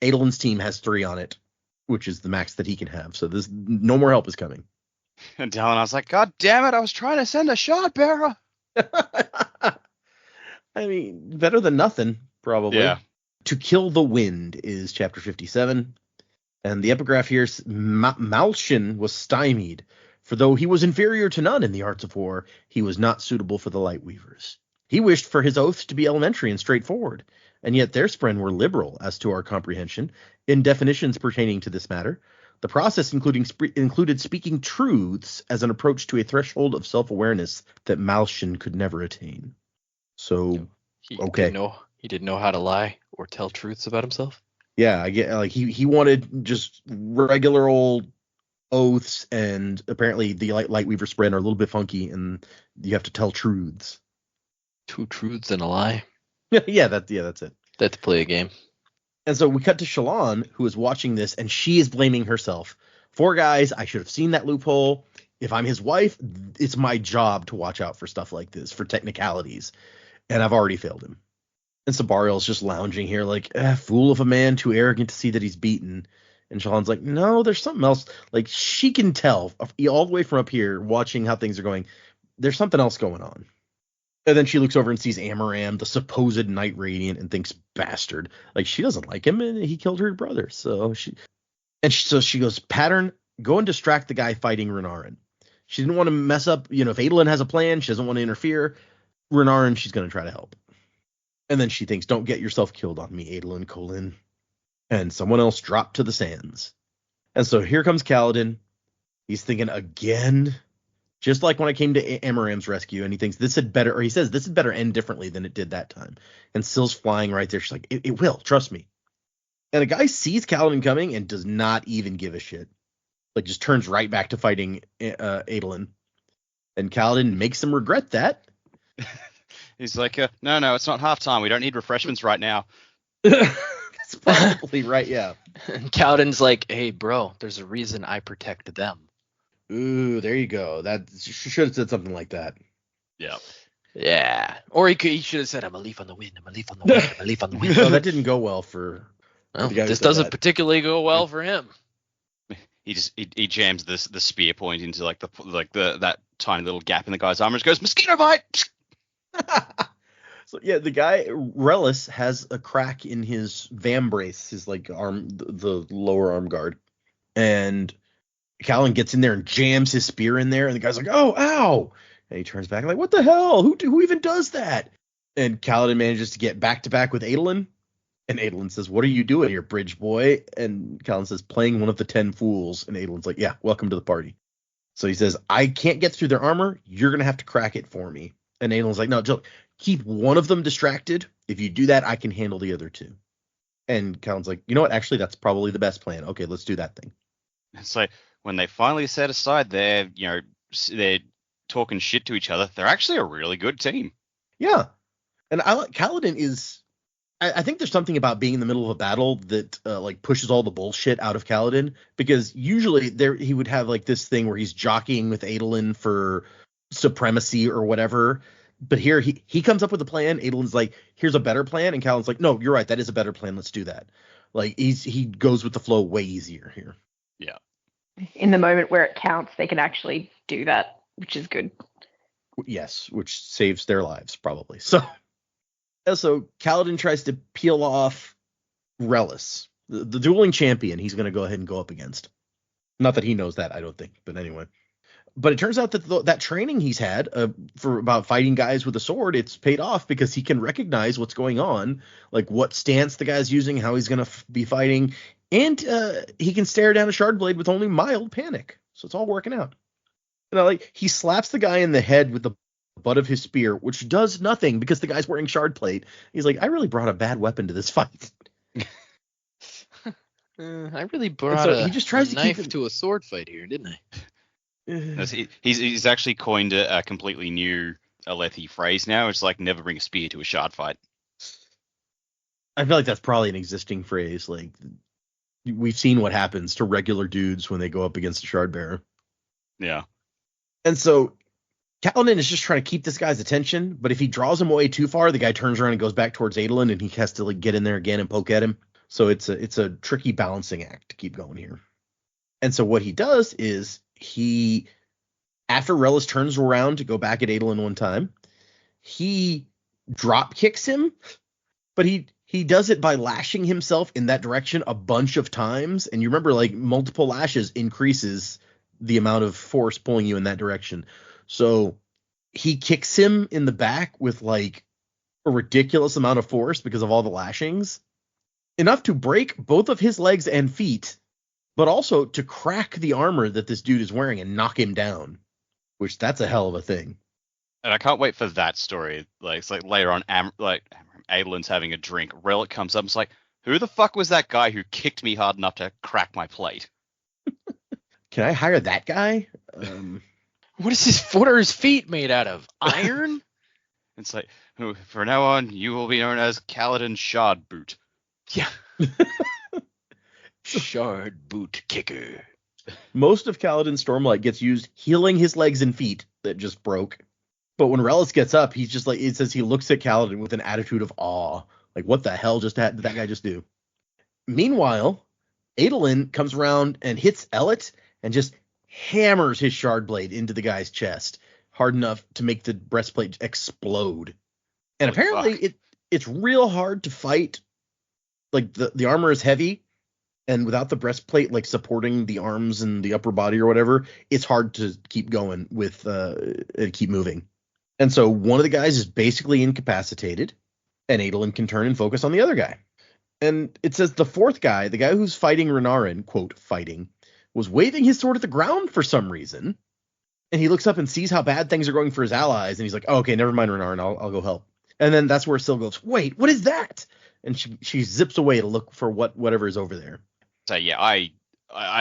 Adolin's team has 3 on it, which is the max that he can have. So this no more help is coming. And Dalinar's like, God damn it, I was trying to send a shard bearer. I mean, better than nothing, probably. Yeah. To Kill the Wind is chapter 57. And the epigraph here is, Malshin was stymied, for though he was inferior to none in the arts of war, he was not suitable for the light weavers. He wished for his oaths to be elementary and straightforward, and yet their spren were liberal as to our comprehension in definitions pertaining to this matter. The process included speaking truths as an approach to a threshold of self-awareness that Malshin could never attain. So, okay. He didn't know how to lie or tell truths about himself. Yeah, I get he wanted just regular old oaths, and apparently the Lightweaver spren are a little bit funky, and you have to tell truths. 2 truths and a lie. yeah, that's it. That's play a game. And so we cut to Shallan, who is watching this, and she is blaming herself. 4 guys, I should have seen that loophole. If I'm his wife, it's my job to watch out for stuff like this, for technicalities. And I've already failed him. And Sabariel's just lounging here like, fool of a man, too arrogant to see that he's beaten. And Shallan's like, no, there's something else. Like, she can tell all the way from up here, watching how things are going, there's something else going on. And then she looks over and sees Amaram, the supposed Knight Radiant, and thinks, bastard. Like, she doesn't like him, and he killed her brother. So she goes, Pattern, go and distract the guy fighting Renarin. She didn't want to mess up, if Adolin has a plan, she doesn't want to interfere. Renarin, she's going to try to help. And then she thinks, don't get yourself killed on me, Adolin Colin. And someone else dropped to the sands. And so here comes Kaladin. He's thinking again, just like when I came to Amaram's rescue, and he thinks he says this had better end differently than it did that time. And Syl's flying right there. She's like, it will, trust me. And a guy sees Kaladin coming and does not even give a shit. Like, just turns right back to fighting Adolin. And Kaladin makes him regret that. He's like, no, it's not halftime. We don't need refreshments right now. That's probably right, yeah. And Kaladin's like, hey, bro, there's a reason I protect them. Ooh, there you go. That should have said something like that. Yeah. Yeah. Or he should have said, I'm a leaf on the wind. I'm a leaf on the wind. I'm a leaf on the wind. No, that didn't go well for Well, the guy who this said doesn't that. particularly go well for him. He jams the spear point into that tiny little gap in the guy's armor. Just goes, mosquito bite. So yeah, the guy Relis has a crack in his vambrace, his arm, the lower arm guard, and Kaladin gets in there and jams his spear in there, and the guy's like, "Oh, ow!" And he turns back like, "What the hell? Who even does that?" And Kaladin manages to get back to back with Adolin, and Adolin says, "What are you doing here, bridge boy?" And Kaladin says, "Playing one of the 10 fools." And Adolin's like, "Yeah, welcome to the party." So he says, "I can't get through their armor. You're gonna have to crack it for me." And Adolin's like, "No, Jill, keep one of them distracted. If you do that, I can handle the other 2." And Kaladin's like, you know what? Actually, that's probably the best plan. Okay, let's do that thing. It's like when they finally set aside they're talking shit to each other. They're actually a really good team. Yeah. And I like Kaladin is. I think there's something about being in the middle of a battle that like pushes all the bullshit out of Kaladin, because usually he would have like this thing where he's jockeying with Adolin for supremacy or whatever. But here he comes up with a plan. Adolin's like, here's a better plan, and Kaladin's like, no, you're right, that is a better plan. Let's do that. Like he goes with the flow way easier here. Yeah. In the moment where it counts, they can actually do that, which is good. Yes, which saves their lives probably. So Kaladin tries to peel off Relis, the dueling champion. He's going to go ahead and go up against. Not that he knows that, I don't think, but anyway. But it turns out that that training he's had for about fighting guys with a sword, it's paid off, because he can recognize what's going on, like what stance the guy's using, how he's going to be fighting, and he can stare down a shard blade with only mild panic. So it's all working out. You know, like he slaps the guy in the head with the butt of his spear, which does nothing because the guy's wearing shard plate. He's like, I really brought a bad weapon to this fight. I really brought so he just tries a to knife keep to a sword fight here, didn't I? He's actually coined a completely new Alethi phrase now. It's like, never bring a spear to a shard fight. I feel like that's probably an existing phrase. Like, we've seen what happens to regular dudes when they go up against a shard bearer. Yeah. And so Kaladin is just trying to keep this guy's attention, but if he draws him away too far, the guy turns around and goes back towards Adolin, and he has to like get in there again and poke at him. So it's a tricky balancing act to keep going here. And so what he does is after Relis turns around to go back at Adolin one time, he drop kicks him, but he does it by lashing himself in that direction a bunch of times. And you remember, like, multiple lashes increases the amount of force pulling you in that direction. So he kicks him in the back with like a ridiculous amount of force because of all the lashings, enough to break both of his legs and feet, but also to crack the armor that this dude is wearing and knock him down, which that's a hell of a thing. And I can't wait for that story. Like, it's like later on, Adolin's having a drink. Relic comes up and it's like, who the fuck was that guy who kicked me hard enough to crack my plate? Can I hire that guy? What are his feet made out of? Iron? It's like, from now on, you will be known as Kaladin Shard Boot. Yeah. Shard boot kicker. Most of Kaladin's Stormlight gets used healing his legs and feet that just broke. But when Relis gets up, he's just like, it says he looks at Kaladin with an attitude of awe. Like, what the hell did that guy just do? Meanwhile, Adolin comes around and hits Ellet and just hammers his shard blade into the guy's chest hard enough to make the breastplate explode. And apparently it's real hard to fight. Like, the armor is heavy, and without the breastplate like supporting the arms and the upper body or whatever, it's hard to keep going with and keep moving. And so one of the guys is basically incapacitated, and Adolin can turn and focus on the other guy. And it says the fourth guy, the guy who's fighting Renarin, quote, fighting, was waving his sword at the ground for some reason. And he looks up and sees how bad things are going for his allies. And he's like, oh, okay, never mind, Renarin, I'll go help. And then that's where Syl goes, wait, what is that? And she zips away to look for whatever is over there. So yeah, I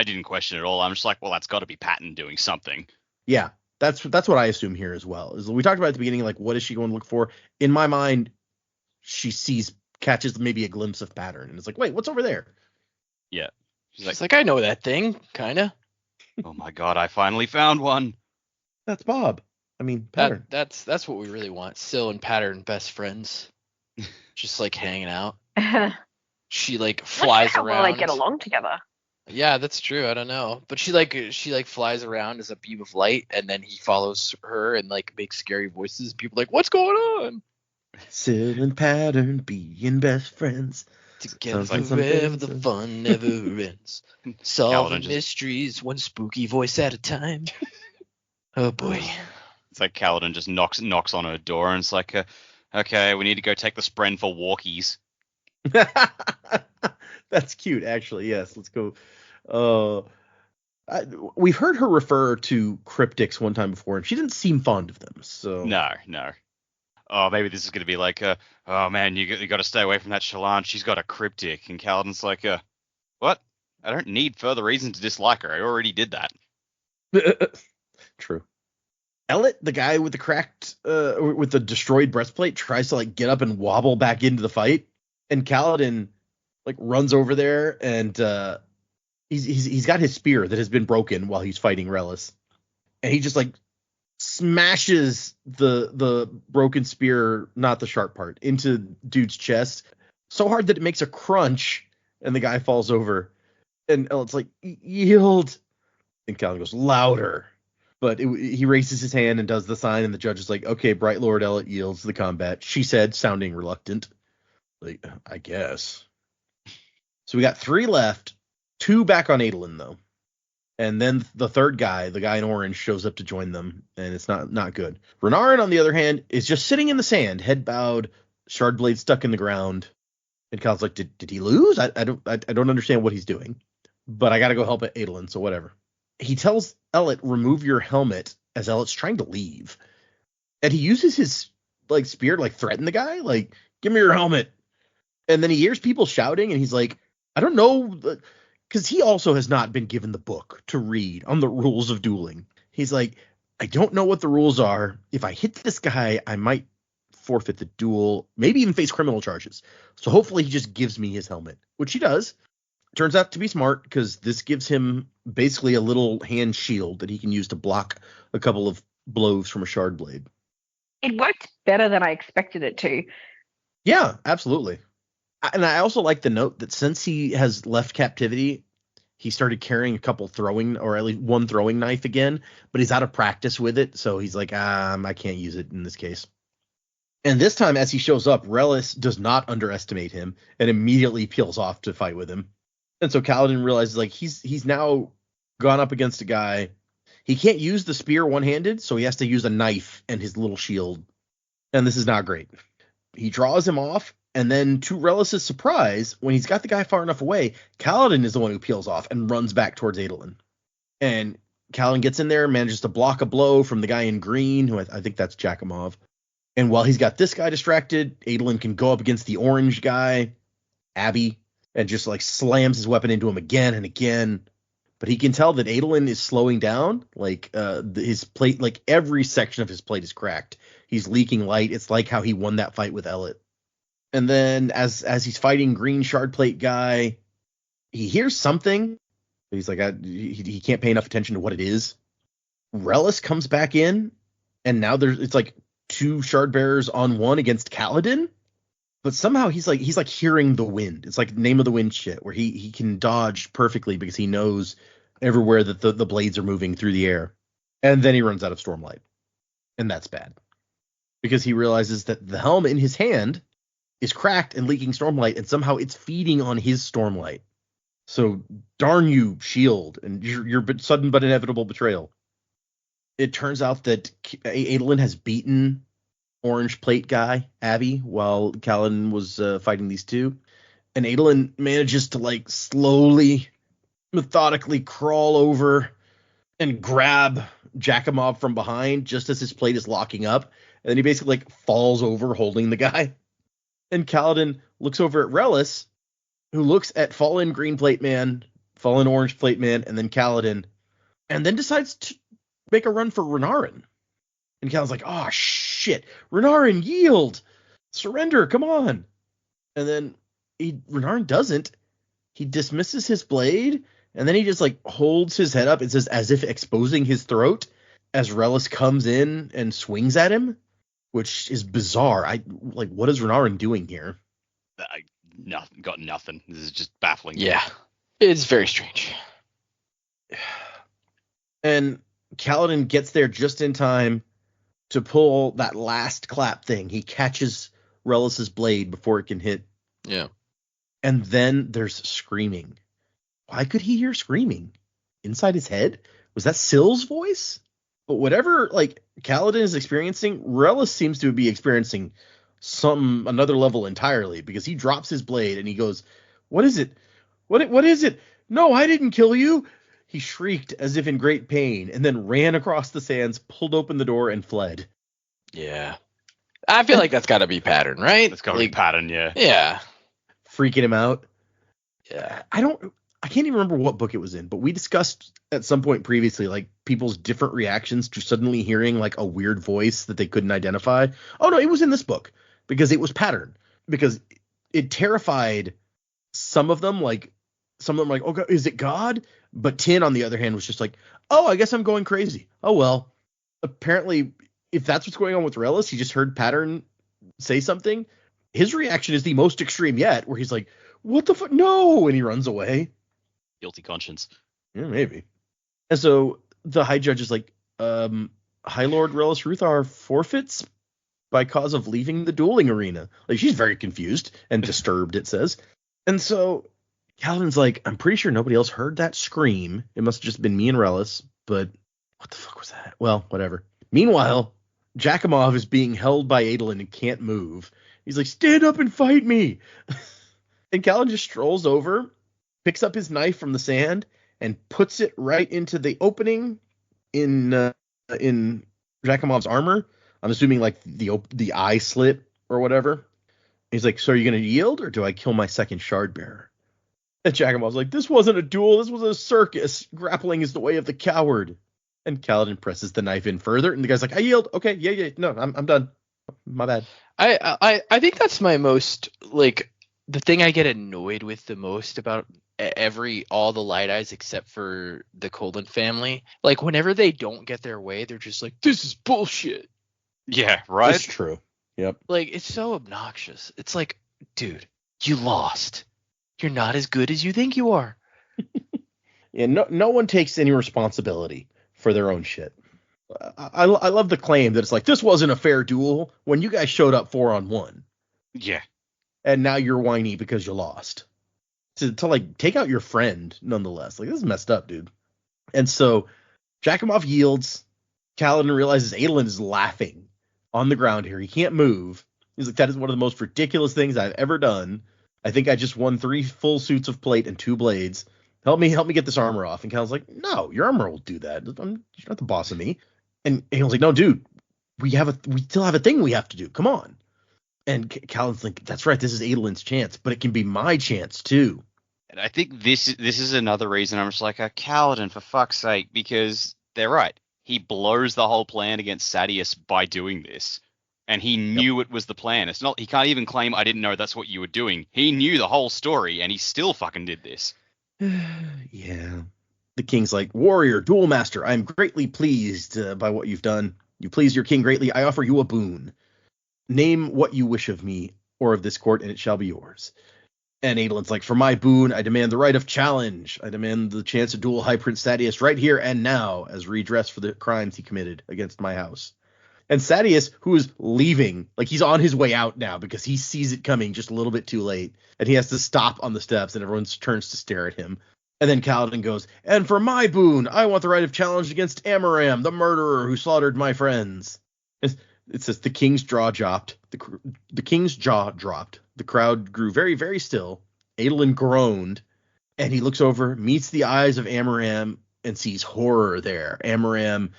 didn't question it at all. I'm just like, well, that's got to be Patton doing something. Yeah, that's what I assume here as well. Is we talked about at the beginning, like, what is she going to look for? In my mind, she catches maybe a glimpse of Pattern, and it's like, wait, what's over there? Yeah. She's like, I know that thing, kind of. Oh my god, I finally found one. That's Bob. I mean, Pattern. That's what we really want. Syl and Pattern, best friends. Just like hanging out. She like flies how around. well they get along together. Yeah, that's true. I don't know, but she flies around as a beam of light, and then he follows her and like makes scary voices. People are like, what's going on? Syl and Pattern being best friends. Together forever, the fun never ends. Solving mysteries, one spooky voice at a time. Oh boy. It's like Kaladin just knocks on her door, and it's like, okay, we need to go take the Spren for walkies. That's cute, actually. Yes, let's go. We've heard her refer to cryptics one time before, and she didn't seem fond of them. So No. oh, maybe this is going to be like, oh man, you got to stay away from that Shallan. She's got a cryptic. And Kaladin's like, what? I don't need further reason to dislike her. I already did that. True. Ellet, the guy with the cracked, with the destroyed breastplate, tries to like get up and wobble back into the fight, and Kaladin like runs over there, and he's got his spear that has been broken while he's fighting Relis, and he just like smashes the broken spear, not the sharp part, into dude's chest so hard that it makes a crunch, and the guy falls over, and Ellet's like, yield, and Kaladin goes louder. But he raises his hand and does the sign, and the judge is like, okay, Bright Lord Ellet yields to the combat. She said, sounding reluctant. Like, I guess. So we got 3 left, 2 back on Adolin, though. And then the third guy, the guy in orange, shows up to join them, and it's not good. Renarin, on the other hand, is just sitting in the sand, head bowed, shard blade stuck in the ground. And Cal's like, did he lose? I don't understand what he's doing. But I got to go help Adolin, so whatever. He tells Ellet, remove your helmet, as Ellet's trying to leave. And he uses his like spear to like threaten the guy, like, give me your helmet. And then he hears people shouting, and he's like, I don't know, because he also has not been given the book to read on the rules of dueling. He's like, I don't know what the rules are. If I hit this guy, I might forfeit the duel, maybe even face criminal charges. So hopefully he just gives me his helmet, which he does. Turns out to be smart, because this gives him basically a little hand shield that he can use to block a couple of blows from a shard blade. It worked better than I expected it to. Yeah, absolutely. And I also like the note that since he has left captivity, he started carrying a couple throwing, or at least one throwing knife again, but he's out of practice with it. So he's like, I can't use it in this case. And this time, as he shows up, Relis does not underestimate him and immediately peels off to fight with him. And so Kaladin realizes, like, he's now gone up against a guy. He can't use the spear one-handed, so he has to use a knife and his little shield. And this is not great. He draws him off, and then to Relis' surprise, when he's got the guy far enough away, Kaladin is the one who peels off and runs back towards Adolin. And Kaladin gets in there, manages to block a blow from the guy in green, who I think that's Jakimov. And while he's got this guy distracted, Adolin can go up against the orange guy, Abby, and just like slams his weapon into him again and again. But he can tell that Adolin is slowing down. Like his plate, like every section of his plate is cracked. He's leaking light. It's like how he won that fight with Ellet. And then as he's fighting green shard plate guy, he hears something. He's like, he can't pay enough attention to what it is. Relis comes back in, and now it's like 2 shard bearers on 1 against Kaladin. But somehow he's like hearing the wind. It's like Name of the Wind shit, where he can dodge perfectly because he knows everywhere that the blades are moving through the air. And then he runs out of Stormlight. And that's bad. Because he realizes that the helm in his hand is cracked and leaking Stormlight, and somehow it's feeding on his Stormlight. So darn you, shield, and your sudden but inevitable betrayal. It turns out that Adolin has beaten orange plate guy, Abby, while Kaladin was fighting these 2. And Adolin manages to like slowly, methodically crawl over and grab Jakimov from behind just as his plate is locking up. And then he basically like falls over holding the guy. And Kaladin looks over at Relis, who looks at fallen green plate man, fallen orange plate man, and then Kaladin, and then decides to make a run for Renarin. And Kaladin's like, oh, shit. Renarin, yield. Surrender, come on. And then Renarin doesn't. He dismisses his blade, and then he just, like, holds his head up and says, as if exposing his throat, as Relis comes in and swings at him, which is bizarre. What is Renarin doing here? Got nothing. This is just baffling. Yeah, it's very strange. And Kaladin gets there just in time to pull that last clap thing. He catches Relis's blade before it can hit. Yeah. And then there's screaming. Why could he hear screaming? Inside his head? Was that Syl's voice? But whatever, like, Kaladin is experiencing, Relis seems to be experiencing another level entirely, because he drops his blade and he goes, what is it? What is it? No, I didn't kill you. He shrieked as if in great pain, and then ran across the sands, pulled open the door, and fled. Yeah. I feel like that's got to be pattern, right? That's got to be pattern, yeah. Yeah. Freaking him out. Yeah. I can't even remember what book it was in, but we discussed at some point previously, like, people's different reactions to suddenly hearing, like, a weird voice that they couldn't identify. Oh, no, it was in this book because it was pattern. Because it terrified some of them, like, oh, God, is it God? But Tin, on the other hand, was just like, oh, I guess I'm going crazy. Oh, well, apparently, if that's what's going on with Relis, he just heard pattern say something. His reaction is the most extreme yet, where he's like, what the fuck? No! And he runs away. Guilty conscience. Yeah, maybe. And so the High Judge is like, High Lord Relis Ruthar forfeits by cause of leaving the dueling arena. Like, she's very confused and disturbed, it says. And so Kaladin's like, I'm pretty sure nobody else heard that scream. It must have just been me and Relis, but what the fuck was that? Well, whatever. Meanwhile, Jakimov is being held by Adolin and can't move. He's like, stand up and fight me. And Kaladin just strolls over, picks up his knife from the sand, and puts it right into the opening in Jakimov's armor. I'm assuming like the eye slit or whatever. He's like, so are you going to yield, or do I kill my second shard bearer? And Jakimov's like, this wasn't a duel, this was a circus. Grappling is the way of the coward. And Kaladin presses the knife in further, and the guy's like, I yield. Okay, yeah, no, I'm done. My bad. I think that's my most, like, the thing I get annoyed with the most about all the Light Eyes except for the Colin family. Like, whenever they don't get their way, they're just like, this is bullshit. Yeah, right? That's true. Yep. Like, it's so obnoxious. It's like, dude, you lost. You're not as good as you think you are. Yeah, no one takes any responsibility for their own shit. I love the claim that it's like, this wasn't a fair duel when you guys showed up 4-on-1. Yeah. And now you're whiny because you lost. To like, take out your friend, nonetheless. Like, this is messed up, dude. And so Jakimov yields. Kaladin realizes Adolin is laughing on the ground here. He can't move. He's like, that is one of the most ridiculous things I've ever done. I think I just won 3 full suits of plate and 2 blades. Help me get this armor off. And Kaladin's like, no, your armor will do that. You're not the boss of me. And Adol's like, no, dude, we still have a thing we have to do. Come on. And Kaladin's like, that's right, this is Adolin's chance, but it can be my chance too. And I think this is another reason I'm just like, Kaladin, for fuck's sake, because they're right. He blows the whole plan against Sadeas by doing this. And he knew it was the plan. It's not, he can't even claim, I didn't know that's what you were doing. He knew the whole story, and he still fucking did this. Yeah. The king's like, warrior, duel master, I am greatly pleased by what you've done. You please your king greatly. I offer you a boon. Name what you wish of me or of this court, and it shall be yours. And Adolin's like, for my boon, I demand the right of challenge. I demand the chance to duel High Prince Sadeas right here and now as redress for the crimes he committed against my house. And Sadeas, who is leaving, like, he's on his way out now because he sees it coming just a little bit too late, and he has to stop on the steps, and everyone turns to stare at him. And then Kaladin goes, and for my boon, I want the right of challenge against Amaram, the murderer who slaughtered my friends. It says the king's jaw dropped. The king's jaw dropped. The crowd grew very, very still. Adolin groaned, and he looks over, meets the eyes of Amaram, and sees horror there. Amaram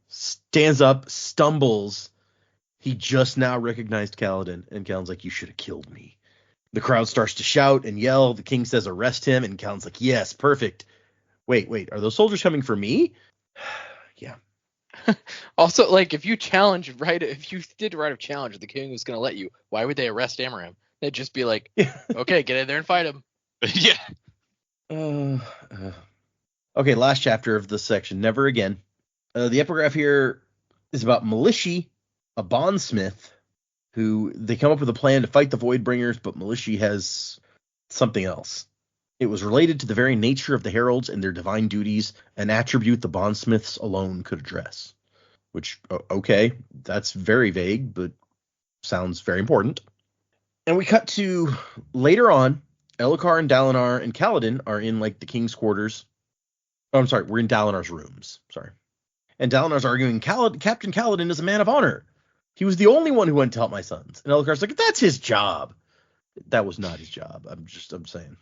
stands up, stumbles. He just now recognized Kaladin, and Kaladin's like, you should have killed me. The crowd starts to shout and yell. The king says, arrest him, and Kaladin's like, yes, perfect. Wait, are those soldiers coming for me? Yeah. Also, like, if you did right of challenge, the king was going to let you. Why would they arrest Amaram? They'd just be like, okay, get in there and fight him. Yeah. Okay, last chapter of this section. Never again. The epigraph here is about Malishi, a bondsmith, who they come up with a plan to fight the Voidbringers, but Malishi has something else. It was related to the very nature of the heralds and their divine duties, an attribute the bondsmiths alone could address. Which, okay, that's very vague, but sounds very important. And we cut to later on, Elhokar and Dalinar and Kaladin are in, like, the king's quarters. Oh, I'm sorry, we're in Dalinar's rooms. Sorry. And Dalinar's arguing, Captain Kaladin is a man of honor. He was the only one who went to help my sons. And Elhokar's like, that's his job. That was not his job. I'm saying.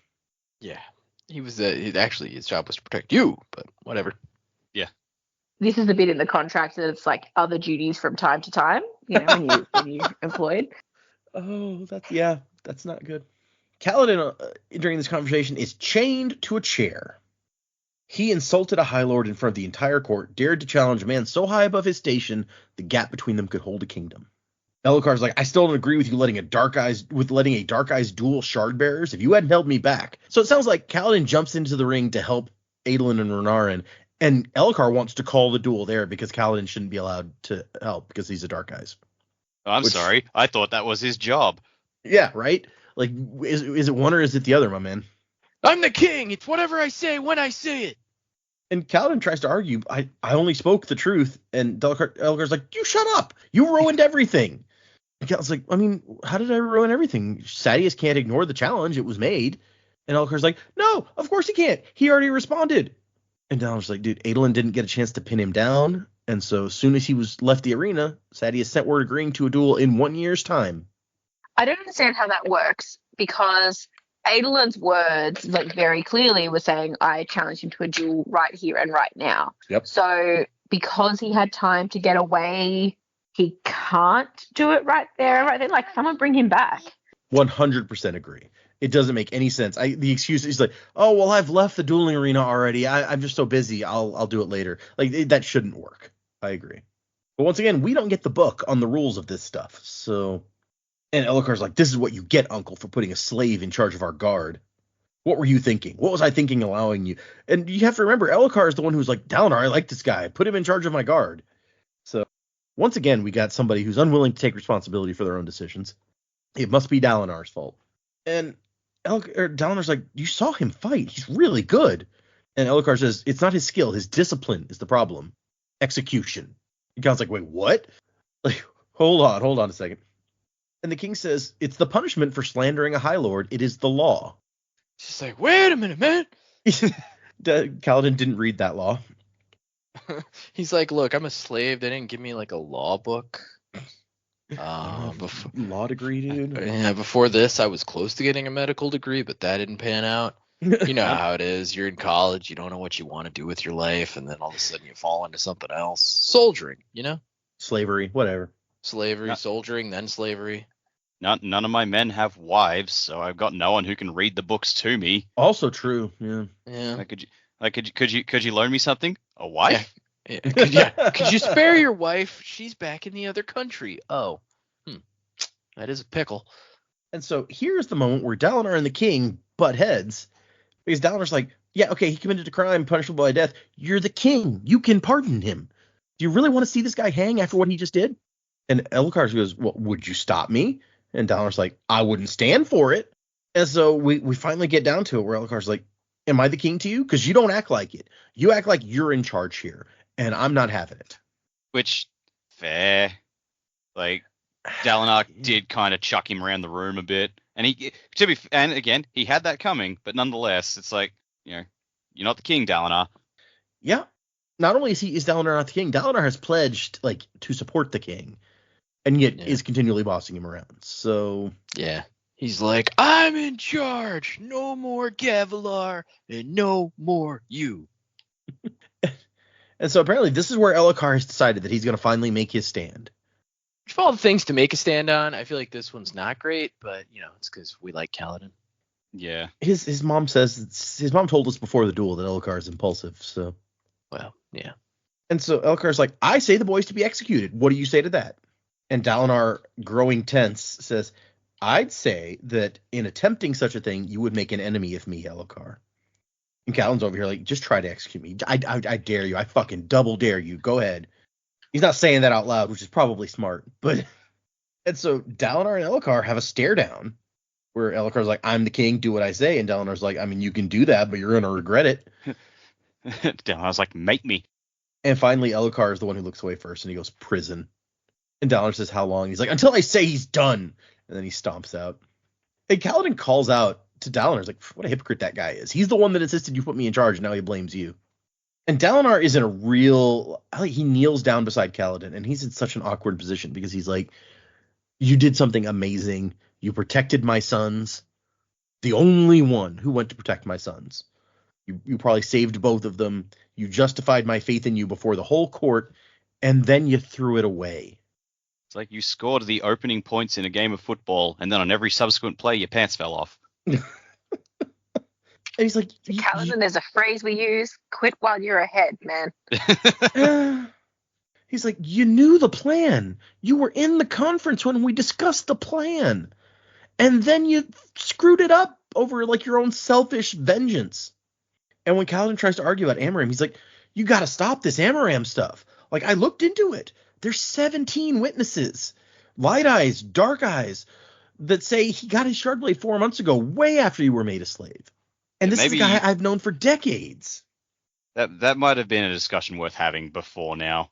Yeah. He was actually his job was to protect you, but whatever. Yeah. This is the bit in the contract that it's like other duties from time to time. when you employed. Oh, that's not good. Kaladin, during this conversation, is chained to a chair. He insulted a High Lord in front of the entire court, dared to challenge a man so high above his station, the gap between them could hold a kingdom. Elhokar's like, I still don't agree with you letting a Dark Eyes duel shard bearers if you hadn't held me back. So it sounds like Kaladin jumps into the ring to help Adolin and Renarin, and Elhokar wants to call the duel there because Kaladin shouldn't be allowed to help because he's a Dark Eyes. I'm sorry. I thought that was his job. Yeah, right? Like, is it one or is it the other, my man? I'm the king. It's whatever I say when I say it. And Kaladin tries to argue, I only spoke the truth. And Elhokar's like, you shut up. You ruined everything. And Kaladin's like, I mean, how did I ruin everything? Sadeas can't ignore the challenge. It was made. And Elhokar's like, no, of course he can't. He already responded. And Dalinar's like, dude, Adolin didn't get a chance to pin him down. And so as soon as he was left the arena, Sadeas sent word agreeing to a duel in 1 year's time. I don't understand how that works because Adolin's words, like, very clearly were saying, I challenge him to a duel right here and right now. Yep. So because he had time to get away, he can't do it right there and right then. Like, someone bring him back. 100% agree. It doesn't make any sense. The excuse is like, oh, well, I've left the dueling arena already. I'm just so busy. I'll do it later. Like, that shouldn't work. I agree. But once again, we don't get the book on the rules of this stuff. So, and Elhokar's like, this is what you get, Uncle, for putting a slave in charge of our guard. What were you thinking? What was I thinking allowing you? And you have to remember, Elhokar is the one who's like, Dalinar, I like this guy. Put him in charge of my guard. So, once again, we got somebody who's unwilling to take responsibility for their own decisions. It must be Dalinar's fault. And Dalinar's like, you saw him fight. He's really good. And Elhokar says, it's not his skill. His discipline is the problem. Execution. And God's like, wait, what? Like, hold on a second. And the king says, it's the punishment for slandering a High Lord. It is the law. She's like, wait a minute, man. Kaladin didn't read that law. He's like, look, I'm a slave. They didn't give me like a law book. Law degree, dude. Yeah, before this, I was close to getting a medical degree, but that didn't pan out. You know how it is. You're in college. You don't know what you want to do with your life, and then all of a sudden you fall into something else. Soldiering, you know? Slavery, whatever. Slavery, soldiering, then slavery. None of my men have wives, so I've got no one who can read the books to me. Also true, yeah. Yeah. Could you loan me something? A wife? Yeah. Could you spare your wife? She's back in the other country. Oh, that is a pickle. And so here's the moment where Dalinar and the king butt heads, because Dalinar's like, yeah, okay, he committed a crime punishable by death. You're the king. You can pardon him. Do you really want to see this guy hang after what he just did? And Elhokar goes, well, would you stop me? And Dalinar's like, I wouldn't stand for it. And so we finally get down to it where Elhokar's like, am I the king to you? Because you don't act like it. You act like you're in charge here, and I'm not having it. Which, fair. Like, Dalinar did kind of chuck him around the room a bit. And again, he had that coming, but nonetheless, it's like, you're not the king, Dalinar. Yeah. Not only is Dalinar not the king, Dalinar has pledged, like, to support the king, and yet is continually bossing him around. So yeah, he's like, I'm in charge. No more Gavilar, and no more you. And so apparently this is where Elhokar has decided that he's going to finally make his stand. Of all the things to make a stand on, I feel like this one's not great, but it's because we like Kaladin. Yeah. His mom says his mom told us before the duel that Elhokar is impulsive. So, well, yeah. And so Elhokar's like, I say the boys to be executed. What do you say to that? And Dalinar, growing tense, says, I'd say that in attempting such a thing, you would make an enemy of me, Elhokar. And Kaladin's over here like, just try to execute me. I dare you. I fucking double dare you. Go ahead. He's not saying that out loud, which is probably smart. But and so Dalinar and Elhokar have a stare down where Elhokar's like, I'm the king, do what I say. And Dalinar's like, I mean, you can do that, but you're going to regret it. Dalinar's like, make me. And finally, Elhokar is the one who looks away first, and he goes, prison. And Dalinar says, how long? He's like, until I say he's done. And then he stomps out. And Kaladin calls out to Dalinar. He's like, what a hypocrite that guy is. He's the one that insisted you put me in charge, and now he blames you. And Dalinar is in a real, he kneels down beside Kaladin, and he's in such an awkward position because he's like, you did something amazing. You protected my sons. The only one who went to protect my sons. You probably saved both of them. You justified my faith in you before the whole court, and then you threw it away. It's like you scored the opening points in a game of football, and then on every subsequent play, your pants fell off. And he's like, Kaladin, there's a phrase we use: "Quit while you're ahead, man." he's like, you knew the plan. You were in the conference when we discussed the plan, and then you screwed it up over like your own selfish vengeance. And when Kaladin tries to argue about Amaram, he's like, you got to stop this Amaram stuff. Like, I looked into it. There's 17 witnesses, light eyes, dark eyes, that say he got his Shardblade 4 months ago, way after you were made a slave. And this is a guy I've known for decades. That might have been a discussion worth having before now.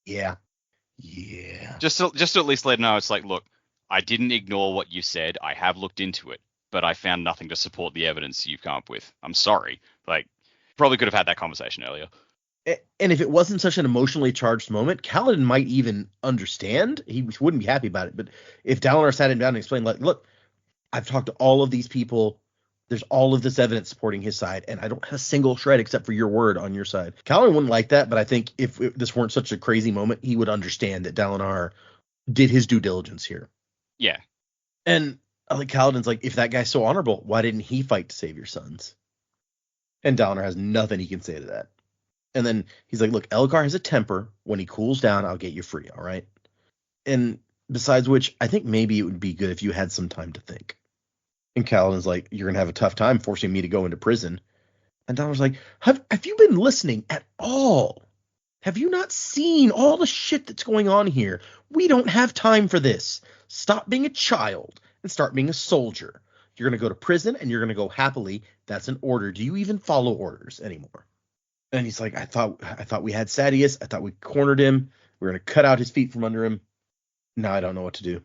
Yeah. Just to at least let him know, it's like, look, I didn't ignore what you said. I have looked into it, but I found nothing to support the evidence you've come up with. I'm sorry. Like, probably could have had that conversation earlier. And if it wasn't such an emotionally charged moment, Kaladin might even understand. He wouldn't be happy about it. But if Dalinar sat him down and explained, like, look, I've talked to all of these people. There's all of this evidence supporting his side, and I don't have a single shred except for your word on your side. Kaladin wouldn't like that, but I think if this weren't such a crazy moment, he would understand that Dalinar did his due diligence here. Yeah. And like Kaladin's like, if that guy's so honorable, why didn't he fight to save your sons? And Dalinar has nothing he can say to that. And then he's like, look, Elgar has a temper. When he cools down, I'll get you free, all right? And besides which, I think maybe it would be good if you had some time to think. And Kaladin's like, you're going to have a tough time forcing me to go into prison. And Dalinar's like, have you been listening at all? Have you not seen all the shit that's going on here? We don't have time for this. Stop being a child and start being a soldier. You're going to go to prison and you're going to go happily. That's an order. Do you even follow orders anymore? And he's like, I thought we had Sadeas. I thought we cornered him. We were going to cut out his feet from under him. Now I don't know what to do.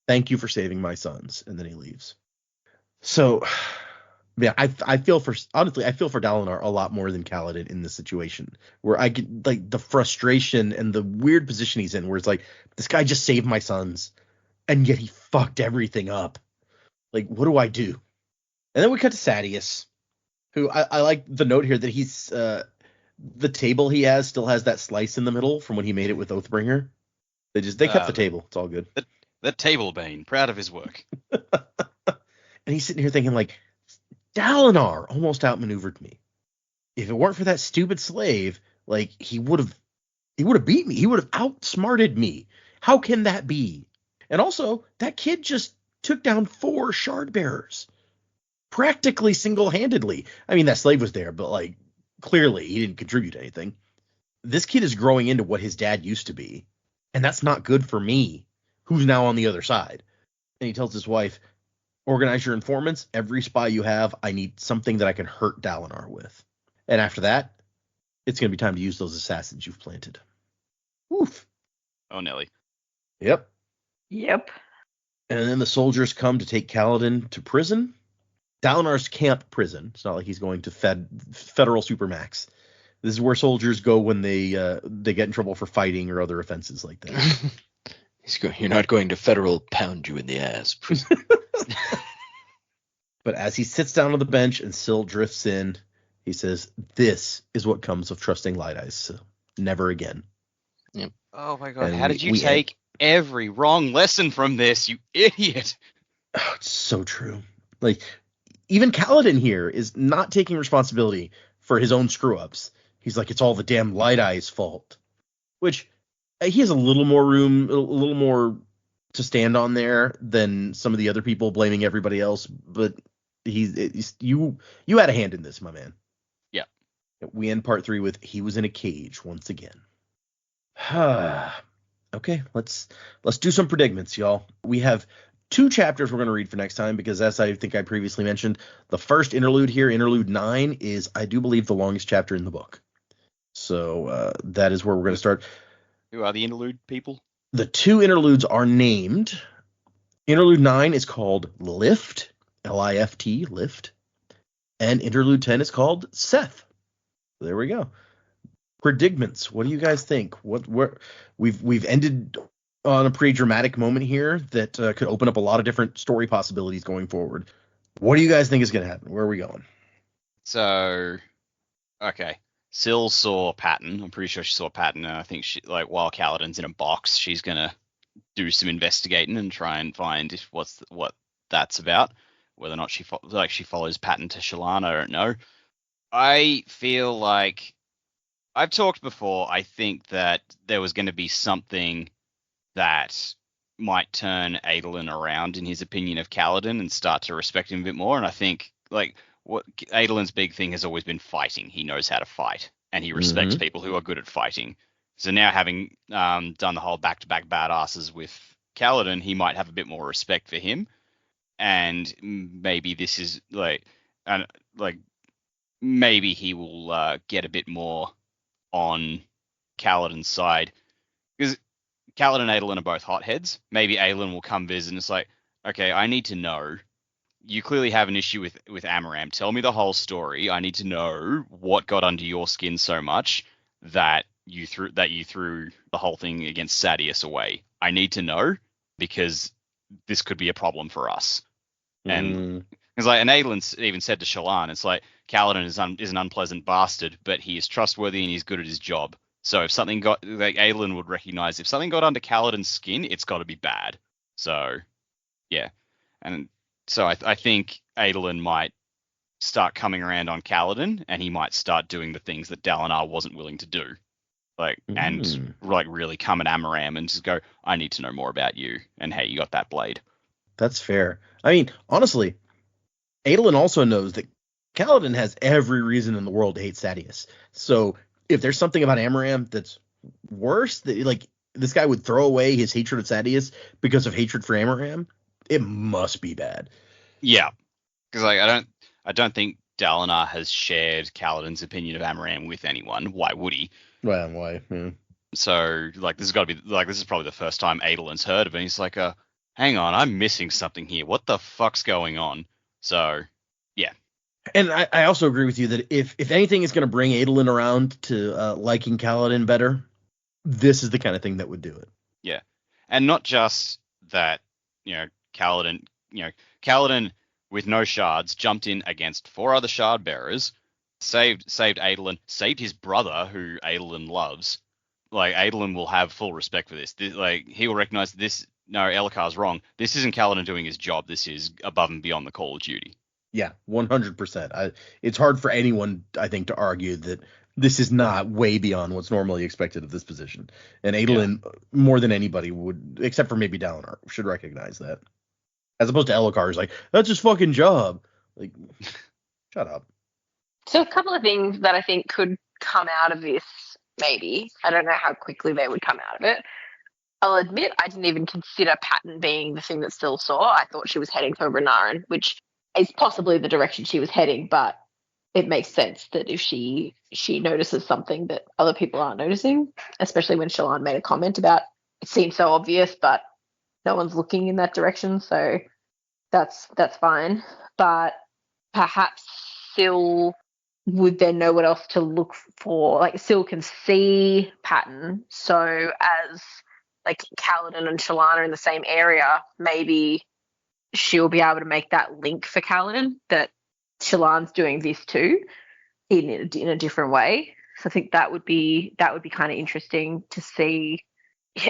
Thank you for saving my sons. And then he leaves. So, yeah, I feel for Dalinar a lot more than Kaladin in this situation, where I get like the frustration and the weird position he's in, where it's like, this guy just saved my sons, and yet he fucked everything up. Like, what do I do? And then we cut to Sadeas, who I like the note here that he's the table he has still has that slice in the middle from when he made it with Oathbringer. They kept the table. It's all good. The table bane, proud of his work. And he's sitting here thinking, like, Dalinar almost outmaneuvered me. If it weren't for that stupid slave, like, he would have beat me. He would have outsmarted me. How can that be? And also, that kid just took down 4 shard bearers. Practically single-handedly. I mean, that slave was there, but, like, clearly he didn't contribute to anything. This kid is growing into what his dad used to be. And that's not good for me, who's now on the other side. And he tells his wife, organize your informants. Every spy you have, I need something that I can hurt Dalinar with. And after that, it's going to be time to use those assassins you've planted. Oof. Oh, Nelly. Yep. Yep. And then the soldiers come to take Kaladin to prison. Dalinar's camp prison. It's not like he's going to federal supermax. This is where soldiers go when they get in trouble for fighting or other offenses like that. You're not going to federal pound you in the ass prison. But as he sits down on the bench and Syl drifts in, he says, "This is what comes of trusting Light Eyes. So never again." Yep. Oh my god, And how did you take every wrong lesson from this, you idiot? Oh, it's so true. Like, even Kaladin here is not taking responsibility for his own screw-ups. He's like, it's all the damn Light Eyes' fault. Which, he has a little more room, a little more to stand on there than some of the other people blaming everybody else. But you had a hand in this, my man. Yeah. We end part 3 with he was in a cage once again. Okay, let's do some predicaments, y'all. We have 2 chapters we're going to read for next time because, as I think I previously mentioned, the first interlude here, interlude 9, is, I do believe, the longest chapter in the book. So that is where we're going to start. Who are the interlude people? The 2 interludes are named. Interlude 9 is called Lift, L-I-F-T, Lift. And interlude 10 is called Seth. There we go. Predicaments. What do you guys think? We've ended on a pretty dramatic moment here that could open up a lot of different story possibilities going forward. What do you guys think is going to happen? Where are we going? So, okay. Syl saw Patton. I'm pretty sure she saw Patton. And I think she, like, while Kaladin's in a box, she's gonna do some investigating and try and find what that's about. Whether or not she follows Patton to Shallan, I don't know. I feel like I've talked before. I think that there was going to be something that might turn Adolin around in his opinion of Kaladin and start to respect him a bit more. And I think like what Adolin's big thing has always been fighting. He knows how to fight, and he respects people who are good at fighting. So now having done the whole back-to-back badasses with Kaladin, he might have a bit more respect for him. And maybe this is maybe he will get a bit more on Kaladin's side, because Kaladin and Adolin are both hotheads. Maybe Adolin will come visit and it's like, okay, I need to know. You clearly have an issue with Amaram. Tell me the whole story. I need to know what got under your skin so much that you threw the whole thing against Sadeas away. I need to know, because this could be a problem for us. And it's like, and Adolin even said to Shallan, it's like, Kaladin is an unpleasant bastard, but he is trustworthy and he's good at his job. So if something Adolin would recognize, if something got under Kaladin's skin, it's got to be bad. So, yeah. And so I think Adolin might start coming around on Kaladin, and he might start doing the things that Dalinar wasn't willing to do. And really come at Amaram and just go, I need to know more about you, and hey, you got that blade. That's fair. I mean, honestly, Adolin also knows that Kaladin has every reason in the world to hate Sadeas. So if there's something about Amaram that's worse, that like this guy would throw away his hatred of Sadeas because of hatred for Amaram, it must be bad. Yeah, because I don't think Dalinar has shared Kaladin's opinion of Amaram with anyone. Why would he? Well, why? So this has got to be this is probably the first time Adolin's heard of it. He's like, hang on, I'm missing something here. What the fuck's going on? So, yeah. And I also agree with you that if anything is going to bring Adolin around to liking Kaladin better, this is the kind of thing that would do it. Yeah, and not just that, Kaladin with no shards jumped in against 4 other shard bearers, saved Adolin, saved his brother who Adolin loves. Like, Adolin will have full respect for this. He will recognize this. No, Elhokar's wrong. This isn't Kaladin doing his job. This is above and beyond the call of duty. Yeah, 100%. It's hard for anyone, I think, to argue that this is not way beyond what's normally expected of this position. And Adolin, more than anybody would, except for maybe Dalinar, should recognize that. As opposed to Elhokar, who's like, that's his fucking job. Like, shut up. So a couple of things that I think could come out of this, maybe. I don't know how quickly they would come out of it. I'll admit I didn't even consider Patton being the thing that still saw. I thought she was heading for Renarin, which is possibly the direction she was heading, but it makes sense that if she notices something that other people aren't noticing, especially when Shallan made a comment about it seems so obvious, but no one's looking in that direction, so that's fine. But perhaps Syl would then know what else to look for. Like, Syl can see Patton, so as like Kaladin and Shallan are in the same area, maybe she'll be able to make that link for Kaladin that Shallan's doing this too in a different way. So I think that would be kind of interesting to see.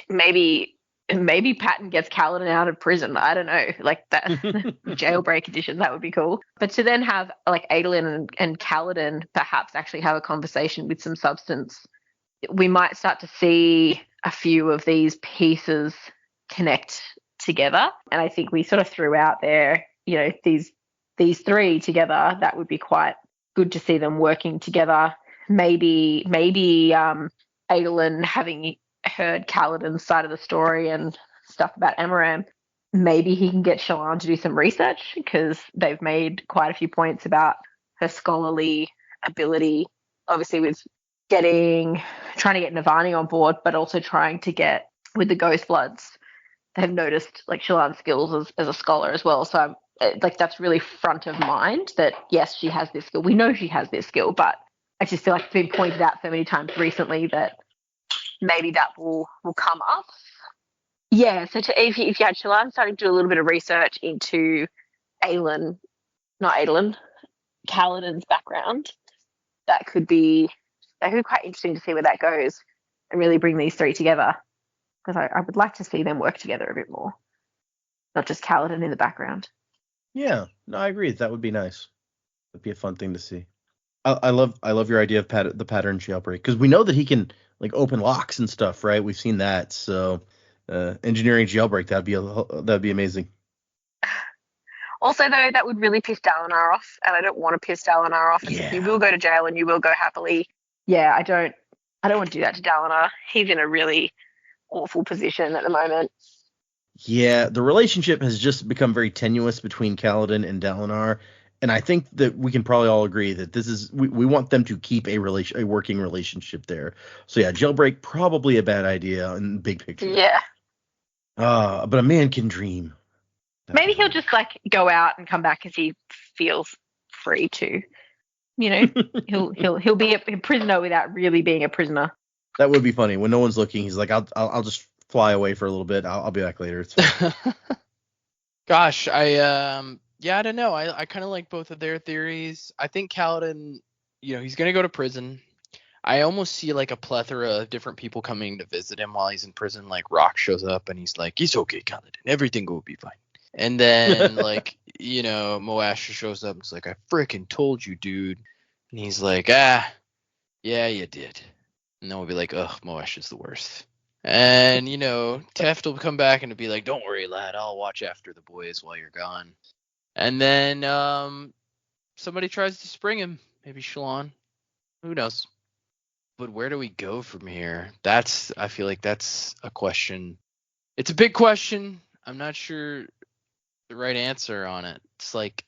Maybe Patton gets Kaladin out of prison. I don't know, like that jailbreak edition. That would be cool. But to then have like Adolin and Kaladin perhaps actually have a conversation with some substance, we might start to see a few of these pieces connect together. And I think we sort of threw out there, these 3 together. That would be quite good to see them working together. Maybe Adolin, having heard Kaladin's side of the story and stuff about Amaram, maybe he can get Shallan to do some research, because they've made quite a few points about her scholarly ability, obviously with trying to get Navani on board, but also trying to get with the Ghost Bloods. They've noticed like Shallan's skills as a scholar as well. So that's really front of mind that yes, she has this skill. We know she has this skill, but I just feel like it's been pointed out so many times recently that maybe that will come up. Yeah, so if you had Shallan starting to do a little bit of research into Kaladin's background, that could be quite interesting to see where that goes and really bring these 3 together. because I would like to see them work together a bit more, not just Kaladin in the background. Yeah, no, I agree. That would be nice. That'd be a fun thing to see. I love your idea of the pattern jailbreak, because we know that he can like open locks and stuff, right? We've seen that. So engineering jailbreak, that'd be amazing. Also, though, that would really piss Dalinar off, and I don't want to piss Dalinar off. Yeah. You will go to jail and you will go happily. Yeah, I don't want to do that to Dalinar. He's in a really awful position at the moment. Yeah, the relationship has just become very tenuous between Kaladin and Dalinar, and I think that we can probably all agree that we want them to keep a working relationship there. So yeah, jailbreak probably a bad idea in the big picture. Yeah. But a man can dream. Maybe he'll just like go out and come back as he feels free to. You know, he'll be a prisoner without really being a prisoner. That would be funny when no one's looking. He's like, I'll just fly away for a little bit. I'll be back later. It's fine. Gosh, I don't know. I kind of like both of their theories. I think Kaladin, he's gonna go to prison. I almost see like a plethora of different people coming to visit him while he's in prison. Like Rock shows up and he's like, "It's okay, Kaladin. Everything will be fine." And then like Moash shows up and is like, "I freaking told you, dude." And he's like, "Yeah, you did." And then we'll be like, "Ugh, Moash is the worst." And Teft will come back and be like, "Don't worry, lad. I'll watch after the boys while you're gone." And then somebody tries to spring him. Maybe Shallan. Who knows? But where do we go from here? I feel like that's a question. It's a big question. I'm not sure the right answer on it. It's like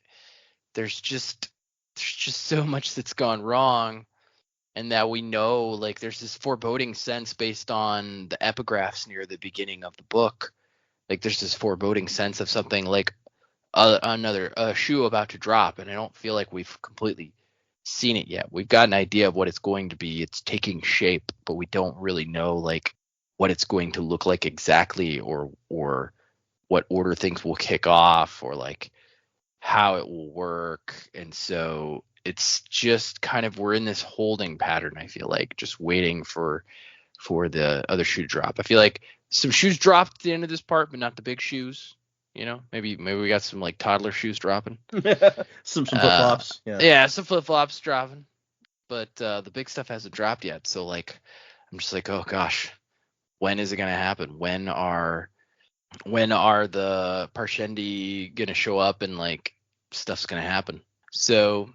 there's just so much that's gone wrong, and that we know, like, there's this foreboding sense based on the epigraphs near the beginning of the book. Like there's this foreboding sense of something like another shoe about to drop, and I don't feel like we've completely seen it yet. We've got an idea of what it's going to be. It's taking shape, but we don't really know like what it's going to look like exactly, or what order things will kick off, or like how it will work. And so it's just kind of, we're in this holding pattern, I feel like, just waiting for the other shoe to drop. I feel like some shoes dropped at the end of this part, but not the big shoes. Maybe we got some like toddler shoes dropping. some flip flops. Yeah, some flip flops dropping. But the big stuff hasn't dropped yet. So like, I'm just like, oh gosh, when is it gonna happen? When are the Parshendi gonna show up and like stuff's gonna happen? So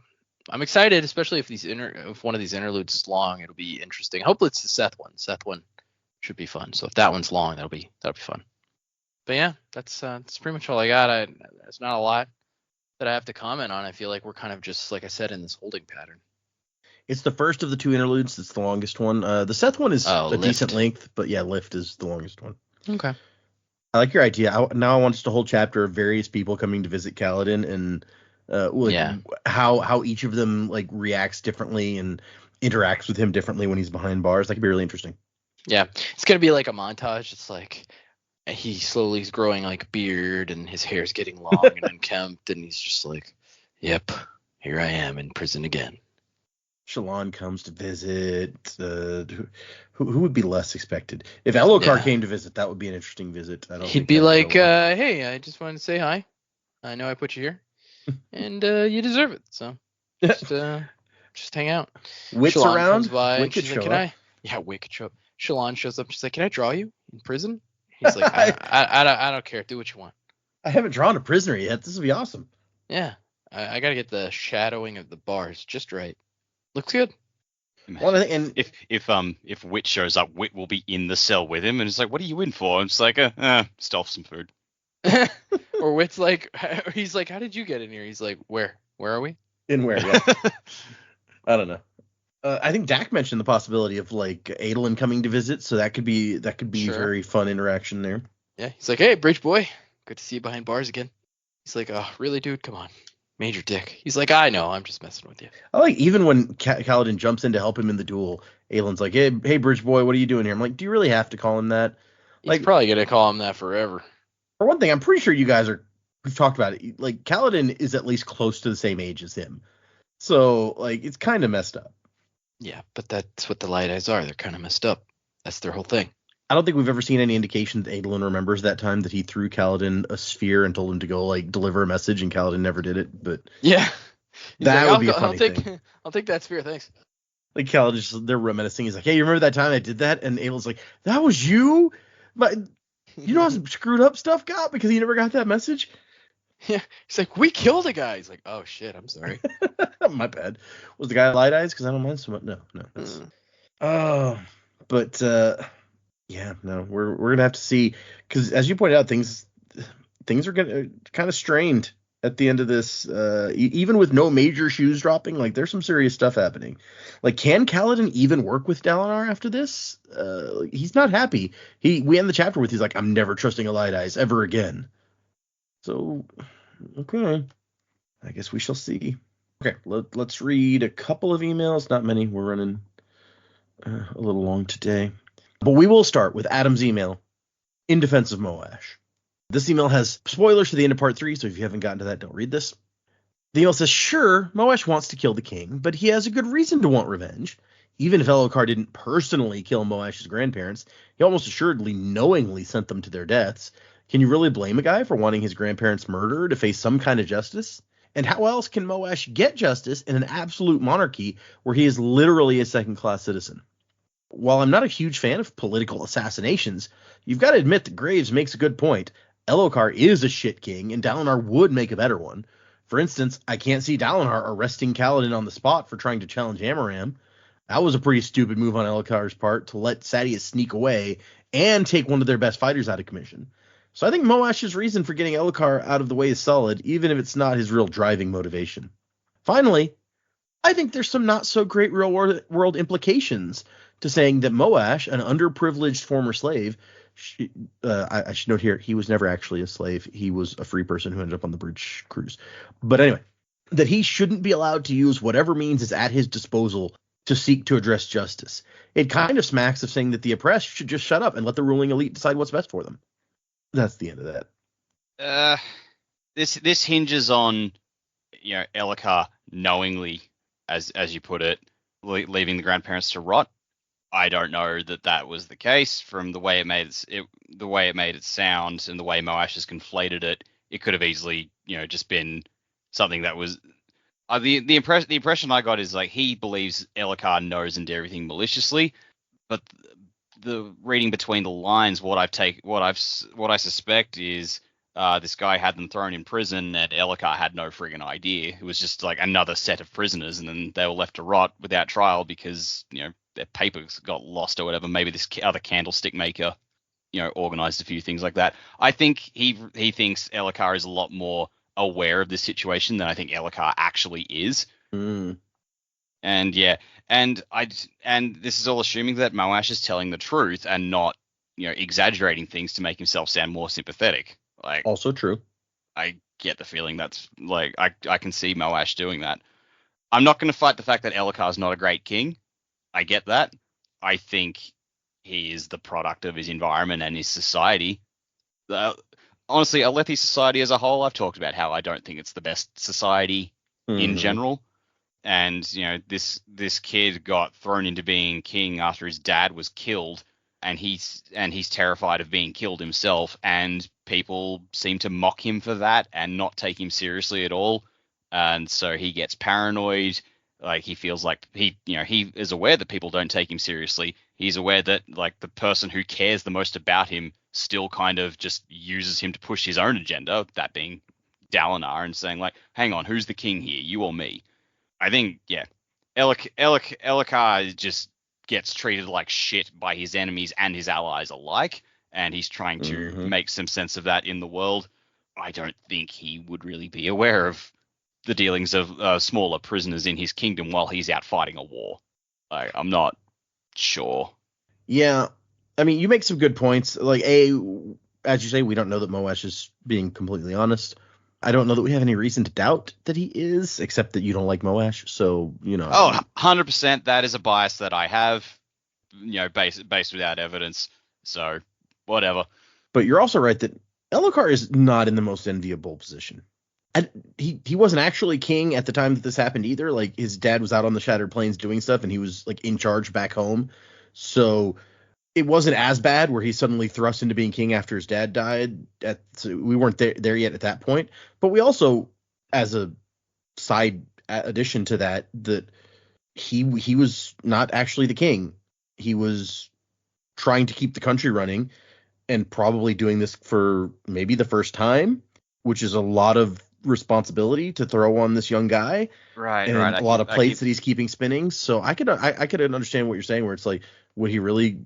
I'm excited, especially if one of these interludes is long. It'll be interesting. Hopefully it's the Seth one. Seth one should be fun. So if that one's long, that'll be fun. But yeah, that's pretty much all I got. There's not a lot that I have to comment on. I feel like we're kind of just, like I said, in this holding pattern. It's the first of the two interludes. It's the longest one. The Seth one is a decent length, but yeah, Lift is the longest one. Okay. I like your idea. Now I want just a whole chapter of various people coming to visit Kaladin, and how each of them like reacts differently and interacts with him differently when he's behind bars. That could be really interesting. Yeah, it's gonna be like a montage. It's like he slowly is growing like a beard, and his hair's getting long and unkempt, and he's just like, "Yep, here I am in prison again." Shallan comes to visit. Who would be less expected? If Elokar came to visit, that would be an interesting visit. He'd be like, "Hey, I just wanted to say hi. I know I put you here, and you deserve it. So just hang out." Wit's Shallan around. comes by, Wick could she's like, show up. Yeah, Wick could show up. Shallan shows up. She's like, "Can I draw you in prison?" He's like, I don't care. Do what you want. I haven't drawn a prisoner yet. This would be awesome. Yeah, I gotta get the shadowing of the bars just right. Looks good. Well, and if Wit shows up, Wit will be in the cell with him, and it's like, "What are you in for?" And it's like, "Stealth some food." Or Wit's like, he's like, "How did you get in here?" He's like, "Where are we?" In where? Yeah. I don't know. I think Dak mentioned the possibility of like Adolin coming to visit, so that could be Sure. very fun interaction there. Yeah, he's like, "Hey, Bridge Boy, good to see you behind bars again." He's like, "Oh, really, dude? Come on, Major Dick." He's like, "I know, I'm just messing with you." I like even when Kaladin jumps in to help him in the duel, Aelin's like, hey, Bridge Boy, what are you doing here? I'm like, do you really have to call him that? He's probably gonna call him that forever. For one thing, I'm pretty sure we've talked about it. Like, Kaladin is at least close to the same age as him, so like it's kind of messed up. Yeah, but that's what the Light Eyes are. They're kind of messed up. That's their whole thing. I don't think we've ever seen any indication that Adolin remembers that time that he threw Kaladin a sphere and told him to go like deliver a message, and Kaladin never did it. But Yeah. He's that like, would be a funny thing. I'll take that sphere, thanks. Like Kaladin just they're reminiscing. He's like, "Hey, you remember that time I did that?" And Adolin's like, "That was you? But you know how screwed up stuff got because he never got that message." Yeah. He's like, we killed a guy. He's like, oh shit, I'm sorry. My bad. Was the guy light eyes? Because I don't mind so much. No. That's... Oh, but yeah, no, we're gonna have to see, because as you pointed out, things are gonna kind of strained at the end of this. Even with no major shoes dropping, like there's some serious stuff happening. Like, can Kaladin even work with Dalinar after this? He's not happy. We end the chapter with he's like, I'm never trusting a light eyes ever again. So, okay, I guess we shall see. Okay, let's read a couple of emails. Not many. We're running a little long today. But we will start with Adam's email in defense of Moash. This email has spoilers to the end of part 3, so if you haven't gotten to that, don't read this. The email says, sure, Moash wants to kill the king, but he has a good reason to want revenge. Even if Elhokar didn't personally kill Moash's grandparents, he almost assuredly knowingly sent them to their deaths. Can you really blame a guy for wanting his grandparents murdered to face some kind of justice? And how else can Moash get justice in an absolute monarchy where he is literally a second-class citizen? While I'm not a huge fan of political assassinations, you've got to admit that Graves makes a good point. Elhokar is a shit king, and Dalinar would make a better one. For instance, I can't see Dalinar arresting Kaladin on the spot for trying to challenge Amaram. That was a pretty stupid move on Elhokar's part to let Sadeas sneak away and take one of their best fighters out of commission. So I think Moash's reason for getting Elhokar out of the way is solid, even if it's not his real driving motivation. Finally, I think there's some not so great real world implications to saying that Moash, an underprivileged former slave, I should note here, he was never actually a slave. He was a free person who ended up on the bridge cruise. But anyway, that he shouldn't be allowed to use whatever means is at his disposal to seek to address justice. It kind of smacks of saying that the oppressed should just shut up and let the ruling elite decide what's best for them. That's the end of that. This hinges on, Elhokar knowingly, as you put it, leaving the grandparents to rot. I don't know that was the case from the way it made it sound and the way Moash has conflated it. It could have easily, just been something that was. The impression I got is like he believes Elhokar knows and did everything maliciously, but the reading between the lines, what I suspect is this guy had them thrown in prison and Elhokar had no friggin' idea. It was just like another set of prisoners, and then they were left to rot without trial because their papers got lost or whatever. Maybe this other candlestick maker, organized a few things like that. I think he thinks Elhokar is a lot more aware of this situation than I think Elhokar actually is. Mm. And yeah, and this is all assuming that Moash is telling the truth and not, exaggerating things to make himself sound more sympathetic. Like, also true. I get the feeling that's like I can see Moash doing that. I'm not going to fight the fact that Elhokar is not a great king. I get that. I think he is the product of his environment and his society. Honestly, Alethi society as a whole, I've talked about how I don't think it's the best society in general. And, this kid got thrown into being king after his dad was killed, and he's terrified of being killed himself, and people seem to mock him for that and not take him seriously at all. And so he gets paranoid. Like, he feels like he is aware that people don't take him seriously. He's aware that, like, the person who cares the most about him still kind of just uses him to push his own agenda, that being Dalinar, and saying, like, hang on, who's the king here, you or me? I think, yeah, Elhokar just gets treated like shit by his enemies and his allies alike, and he's trying to make some sense of that in the world. I don't think he would really be aware of the dealings of smaller prisoners in his kingdom while he's out fighting a war. I'm not sure. Yeah, I mean, you make some good points. Like, as you say, we don't know that Moash is being completely honest. I don't know that we have any reason to doubt that he is, except that you don't like Moash. So, Oh, 100%. That is a bias that I have, based without evidence. So, whatever. But you're also right that Elhokar is not in the most enviable position. And he wasn't actually king at the time that this happened either. Like, his dad was out on the Shattered Plains doing stuff, and he was, like, in charge back home. So it wasn't as bad where he suddenly thrust into being king after his dad died. So we weren't there yet at that point. But we also, as a side addition to that he was not actually the king. He was trying to keep the country running and probably doing this for maybe the first time, which is a lot of responsibility to throw on this young guy. Right. And a lot of plates that he's keeping spinning. So I could understand what you're saying, where it's like, would he really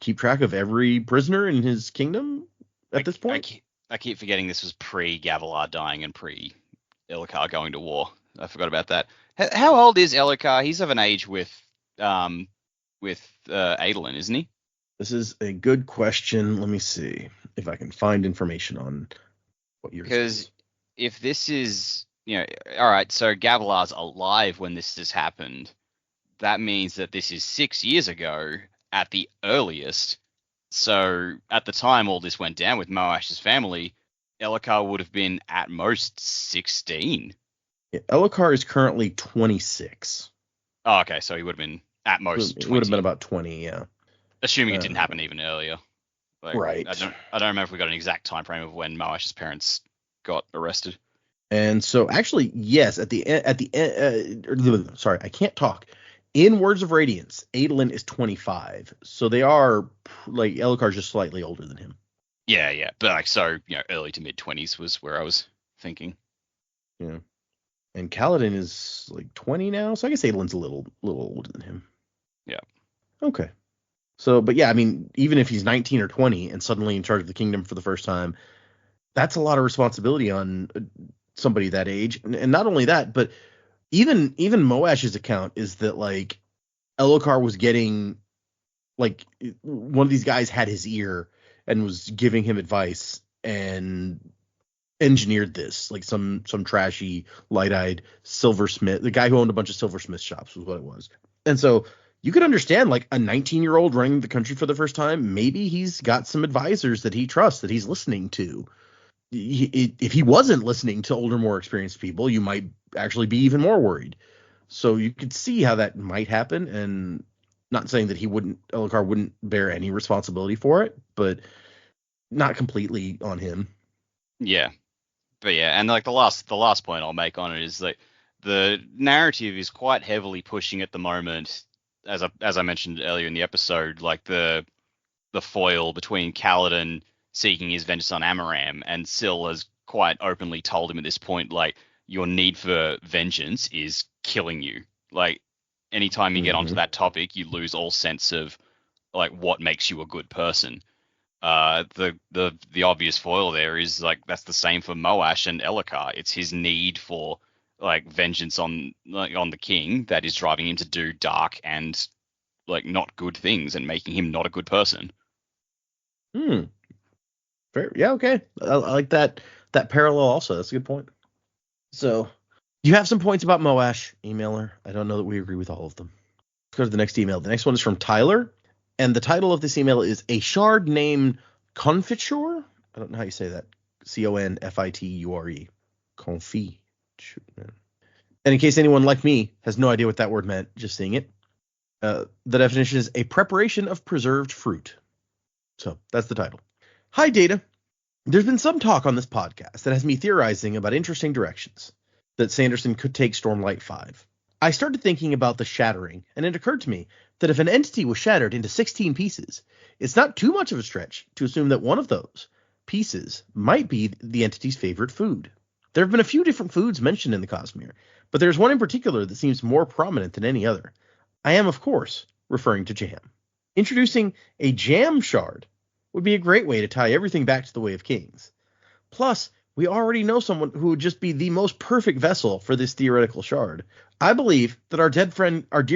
keep track of every prisoner in his kingdom at this point? I keep forgetting this was pre-Gavilar dying and pre-Elhokar going to war. I forgot about that. How old is Elhokar? He's of an age with Adolin, isn't he? This is a good question. Let me see if I can find information on what year. Because if this is, all right, so Gavilar's alive when this has happened. That means that this is 6 years ago at the earliest. So at the time all this went down with Moash's family, Elhokar would have been at most 16. Yeah, Elhokar is currently 26. Oh, okay, so he would have been at most 20. It would have been about 20, yeah. Assuming it didn't happen even earlier. Right. I don't remember if we got an exact time frame of when Moash's parents got arrested. And so actually, yes, at the end, sorry, I can't talk. In Words of Radiance, Adolin is 25. So they are, like, Elhokar's just slightly older than him. Yeah. But early to mid 20s was where I was thinking. Yeah. And Kaladin is like 20 now, so I guess Adolin's a little older than him. Yeah. Okay. So, but yeah, I mean, even if he's 19 or 20 and suddenly in charge of the kingdom for the first time, that's a lot of responsibility on somebody that age. And not only that, but even Moash's account is that, like, Elhokar was getting, like, one of these guys had his ear and was giving him advice and engineered this, like some trashy, light-eyed silversmith, the guy who owned a bunch of silversmith shops was what it was. And so you could understand, like, a 19-year-old running the country for the first time, maybe he's got some advisors that he trusts, that he's listening to. If he wasn't listening to older, more experienced people, you might actually be even more worried. So you could see how that might happen, and not saying that Elhokar wouldn't bear any responsibility for it, but not completely on him. Yeah. But yeah, and like the last point I'll make on it is that the narrative is quite heavily pushing at the moment, as I mentioned earlier in the episode, like the foil between Kaladin seeking his vengeance on Amaram, and Syl has quite openly told him at this point, like, your need for vengeance is killing you. Like, anytime you get onto that topic, you lose all sense of, like, what makes you a good person. The obvious foil there is, like, that's the same for Moash and Elhokar. It's his need for, like, vengeance on the king that is driving him to do dark and, like, not good things and making him not a good person. Fair. Yeah, okay. I like that parallel also. That's a good point. So you have some points about Moash, emailer. I don't know that we agree with all of them. Let's go to the next email. The next one is from Tyler, and the title of this email is A Shard Named Confiture. I don't know how you say that. Confiture. Confiture. And in case anyone like me has no idea what that word meant, just seeing it, the definition is a preparation of preserved fruit. So that's the title. Hi, Data. There's been some talk on this podcast that has me theorizing about interesting directions that Sanderson could take Stormlight 5. I started thinking about the shattering, and it occurred to me that if an entity was shattered into 16 pieces, it's not too much of a stretch to assume that one of those pieces might be the entity's favorite food. There have been a few different foods mentioned in the Cosmere, but there's one in particular that seems more prominent than any other. I am, of course, referring to jam. Introducing a jam shard would be a great way to tie everything back to the Way of Kings. Plus, we already know someone who would just be the most perfect vessel for this theoretical shard. I believe that our dear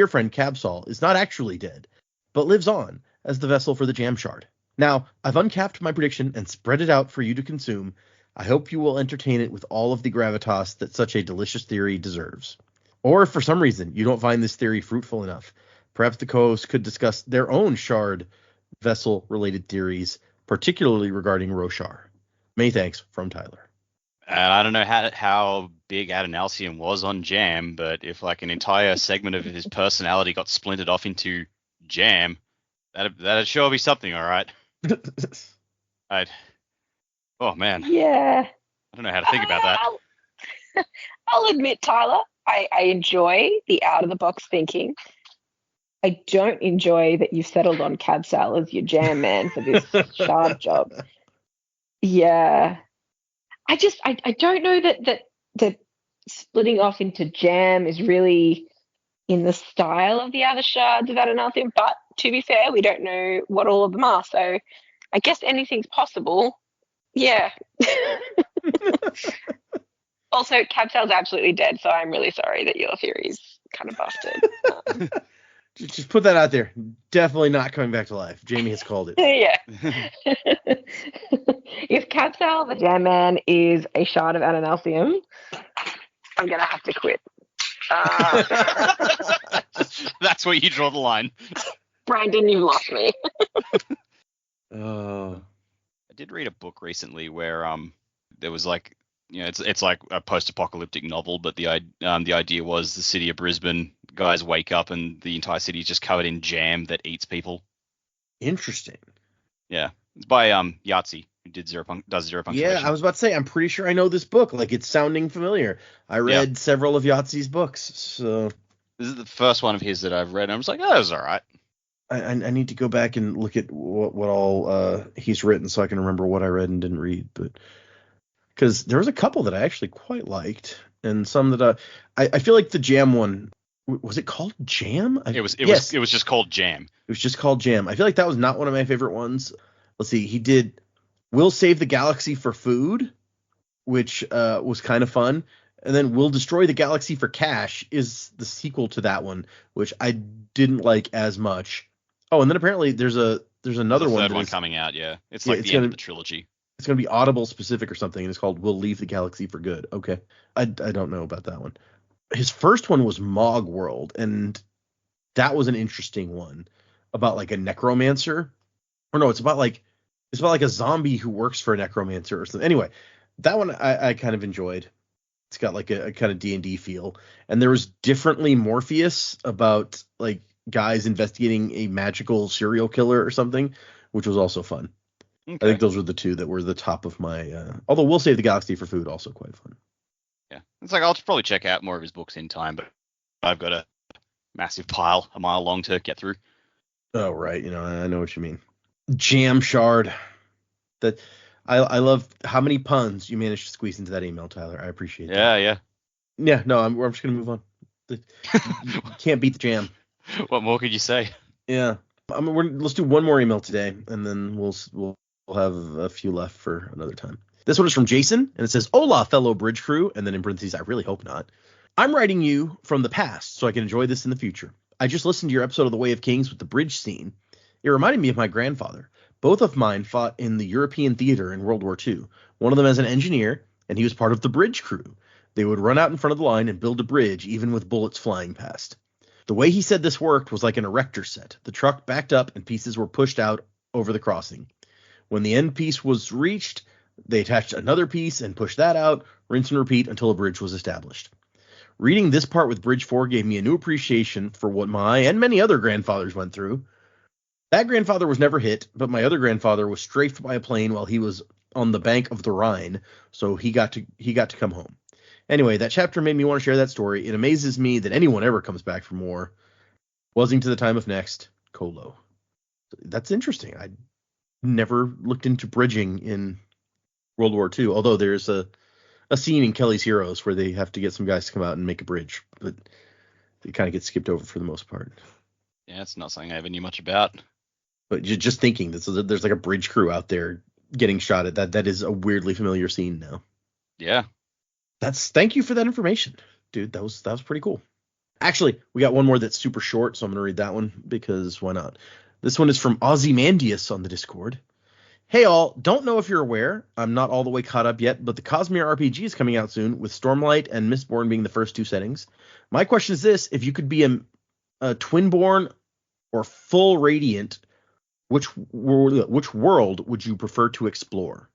friend Cabsol is not actually dead, but lives on as the vessel for the jam shard. Now, I've uncapped my prediction and spread it out for you to consume. I hope you will entertain it with all of the gravitas that such a delicious theory deserves. Or if for some reason you don't find this theory fruitful enough, perhaps the co-hosts could discuss their own shard vessel-related theories, particularly regarding Roshar. Many thanks, from Tyler. I don't know how big Adonalcium was on Jam, but if, like, an entire segment of his personality got splintered off into Jam, That'd sure be something, all right. Oh man, Yeah. I don't know how to think about that. I'll admit, Tyler, I enjoy the out of the box thinking. I don't enjoy that you've settled on Cab Sal as your jam man for this shard job. Yeah. I don't know that splitting off into jam is really in the style of the other shards of Adonathium, but to be fair, we don't know what all of them are, so I guess anything's possible. Yeah. Also, Cabsal's absolutely dead, so I'm really sorry that your theory's kind of busted. Just put that out there. Definitely not coming back to life. Jamie has called it. Yeah. If Cabsal the Jam Man is a shard of Adonalcium, I'm gonna have to quit. That's where you draw the line. Brandon, you've lost me. Oh. I did read a book recently where there was like, it's like a post-apocalyptic novel, but the idea was the city of Brisbane guys wake up and the entire city is just covered in jam that eats people. Interesting. Yeah, it's by Yahtzee, who does Zero Punctuation. Yeah, I was about to say, I'm pretty sure I know this book. Like, it's sounding familiar. I read several of Yahtzee's books, so this is the first one of his that I've read, and I was like, oh, that was all right. I need to go back and look at what all he's written so I can remember what I read and didn't read. But because there was a couple that I actually quite liked, and some that I feel like the Jam one, was it called Jam? It was just called Jam. It was just called Jam. I feel like that was not one of my favorite ones. Let's see, he did We'll Save the Galaxy for Food, which was kind of fun. And then We'll Destroy the Galaxy for Cash is the sequel to that one, which I didn't like as much. Oh, and then apparently there's another one. Third one coming out, yeah. It's like the end of the trilogy. It's going to be Audible specific or something, and it's called We'll Leave the Galaxy for Good. Okay. I don't know about that one. His first one was Mog World, and that was an interesting one about like a necromancer. Or no, it's about like a zombie who works for a necromancer or something. Anyway, that one I kind of enjoyed. It's got like a kind of D&D feel. And there was Differently Morpheus about like guys investigating a magical serial killer or something, which was also fun. Okay. I think those were the two that were the top of my although We'll Save the Galaxy for Food, also quite fun. Yeah. It's like I'll probably check out more of his books in time, but I've got a massive pile a mile long to get through. Oh, right. I know what you mean. Jam Shard. That I love how many puns you managed to squeeze into that email, Tyler. I appreciate that. Yeah. Yeah, no, I'm just going to move on. You can't beat the jam. What more could you say? Yeah. Let's do one more email today, and then we'll have a few left for another time. This one is from Jason, and it says, Hola, fellow bridge crew, and then in parentheses, I really hope not. I'm writing you from the past so I can enjoy this in the future. I just listened to your episode of The Way of Kings with the bridge scene. It reminded me of my grandfather. Both of mine fought in the European theater in World War II. One of them as an engineer, and he was part of the bridge crew. They would run out in front of the line and build a bridge, even with bullets flying past. The way he said this worked was like an erector set. The truck backed up and pieces were pushed out over the crossing. When the end piece was reached, they attached another piece and pushed that out, rinse and repeat until a bridge was established. Reading this part with Bridge 4 gave me a new appreciation for what my and many other grandfathers went through. That grandfather was never hit, but my other grandfather was strafed by a plane while he was on the bank of the Rhine, so he got to come home. Anyway, that chapter made me want to share that story. It amazes me that anyone ever comes back from war. Wasing to the time of next, Colo. That's interesting. I never looked into bridging in World War II, although there's a scene in Kelly's Heroes where they have to get some guys to come out and make a bridge, but they kind of get skipped over for the most part. Yeah, it's not something I ever knew much about. But just thinking that there's like a bridge crew out there getting shot at, that is a weirdly familiar scene now. Yeah. Thank you for that information, dude. That was pretty cool. Actually, we got one more that's super short, so I'm gonna read that one because why not? This one is from Ozymandias on the Discord. Hey all, don't know if you're aware, I'm not all the way caught up yet, but the Cosmere RPG is coming out soon, with Stormlight and Mistborn being the first two settings. My question is this: if you could be a Twinborn or full Radiant, which world would you prefer to explore?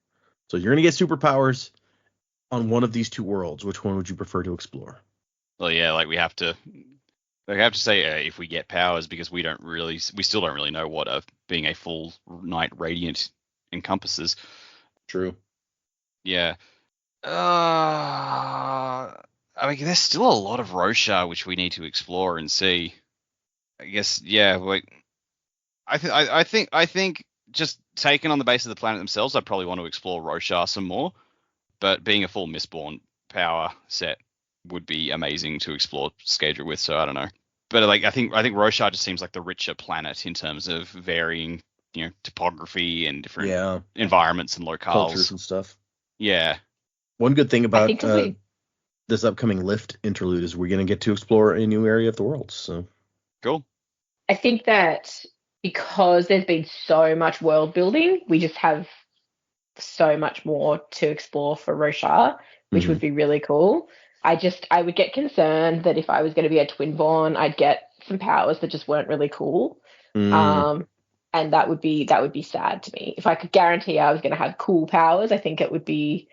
So you're gonna get superpowers on one of these two worlds. Which one would you prefer to explore? Well, yeah, like we have to I have to say, if we get powers, because we still don't really know what being a full Knight Radiant encompasses. True. Yeah. I mean, there's still a lot of Roshar which we need to explore and see. I guess, yeah. Like, I think just taken on the base of the planet themselves, I probably want to explore Roshar some more. But being a full Mistborn power set would be amazing to explore Scadra with. So I don't know. But like, I think Roshar just seems like the richer planet in terms of varying, topography and different environments and locales, cultures and stuff. Yeah. One good thing I about think this upcoming Lift interlude is we're going to get to explore a new area of the world. So cool. I think that because there's been so much world building, we just have so much more to explore for Roshar, which would be really cool. I would get concerned that if I was going to be a Twinborn, I'd get some powers that just weren't really cool. And that would be sad to me. If I could guarantee I was going to have cool powers, I think that would be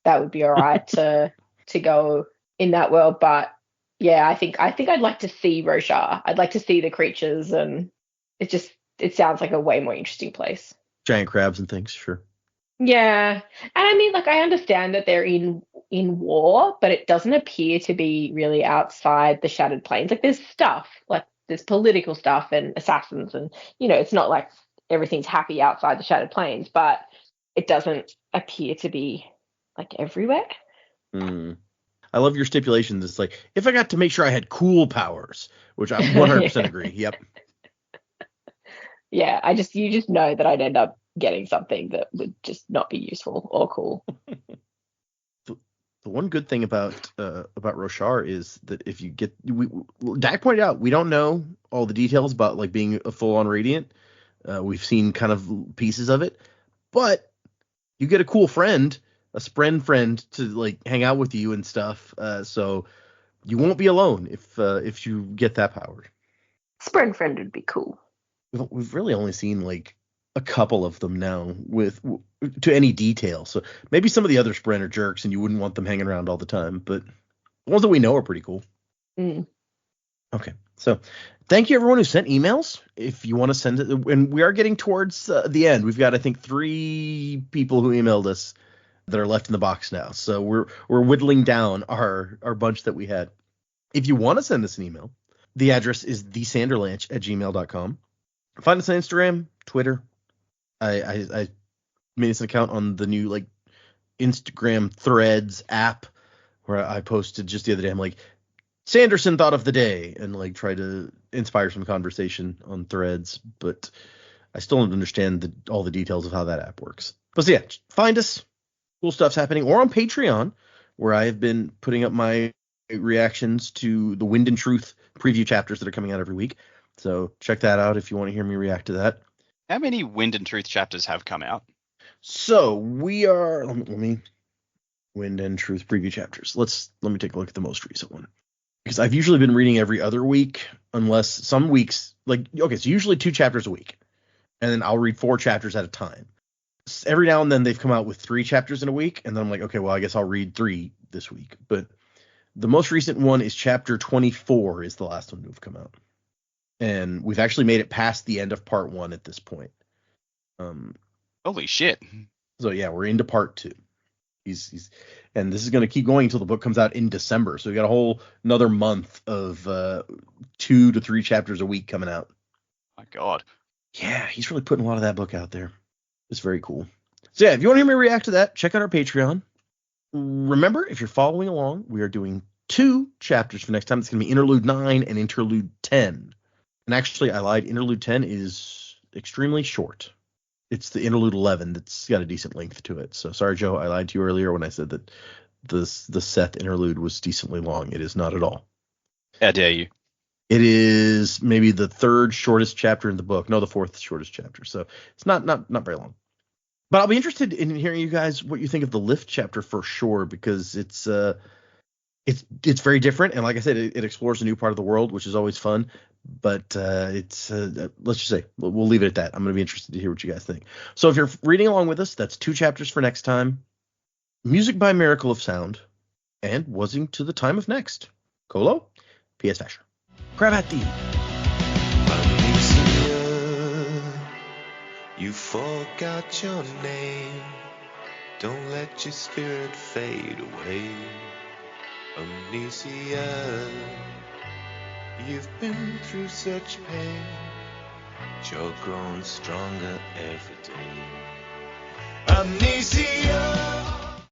all right to go in that world. But yeah, I think I'd like to see Roshar. I'd like to see the creatures, and it sounds like a way more interesting place. Giant crabs and things, sure. Yeah, and I mean, like, I understand that they're in war, but it doesn't appear to be really outside the Shattered Plains. Like, there's stuff, like there's political stuff and assassins, and it's not like everything's happy outside the Shattered Plains, but it doesn't appear to be like everywhere. I love your stipulations. It's like, if I got to make sure I had cool powers, which I 100% agree. Yep. Yeah, you just know that I'd end up getting something that would just not be useful or cool. The one good thing about Roshar is that if you get, Dak pointed out, we don't know all the details about like being a full-on Radiant. We've seen kind of pieces of it, but you get a cool friend, a spren friend to like hang out with you and stuff. So you won't be alone if you get that power. Spren friend would be cool. We've really only seen like a couple of them now to any detail. So maybe some of the other Spren are jerks and you wouldn't want them hanging around all the time, but the ones that we know are pretty cool. Okay. So thank you everyone who sent emails. If you want to send it, and we are getting towards the end. We've got, I think, 3 people who emailed us that are left in the box now. So we're whittling down our bunch that we had. If you want to send us an email, the address is thesanderlanche@gmail.com. Find us on Instagram, Twitter. I made us an account on the new like Instagram Threads app where I posted just the other day. I'm like, Sanderson thought of the day, and like try to inspire some conversation on Threads, but I still don't understand all the details of how that app works. But so yeah, find us. Cool stuff's happening, or on Patreon, where I have been putting up my reactions to the Wind and Truth preview chapters that are coming out every week. So check that out if you want to hear me react to that. How many Wind and Truth chapters have come out? So we are. Let me Wind and Truth preview chapters. Let me take a look at the most recent one, because I've usually been reading every other week, unless some weeks so usually 2 chapters a week, and then I'll read 4 chapters at a time. Every now and then they've come out with 3 chapters in a week, and then I'm like, okay, well I guess I'll read 3 this week. But the most recent one is chapter 24 is the last one to have come out. And we've actually made it past the end of part 1 at this point. Holy shit. So yeah, we're into part 2. He's and this is going to keep going until the book comes out in December. So we got a whole another month of 2 to 3 chapters a week coming out. My God. Yeah, he's really putting a lot of that book out there. It's very cool. So yeah, if you want to hear me react to that, check out our Patreon. Remember, if you're following along, we are doing 2 chapters for next time. It's going to be Interlude 9 and Interlude 10. And actually, I lied. Interlude 10 is extremely short. It's the Interlude 11 that's got a decent length to it. So sorry, Joe, I lied to you earlier when I said that the Seth interlude was decently long. It is not at all. How dare you? It is maybe the 3rd shortest chapter in the book. No, the 4th shortest chapter. So it's not very long. But I'll be interested in hearing you guys what you think of the Lift chapter for sure, because it's very different, and like I said, it explores a new part of the world, which is always fun. But let's just say we'll leave it at that. I'm going to be interested to hear what you guys think. So if you're reading along with us, that's 2 chapters for next time. Music by Miracle of Sound, and Wuzzing to the Time of Next. Colo, P.S. Fasher. Gravity. Amnesia, you forgot your name. Don't let your spirit fade away. Amnesia, you've been through such pain, but you're growing stronger every day. Amnesia.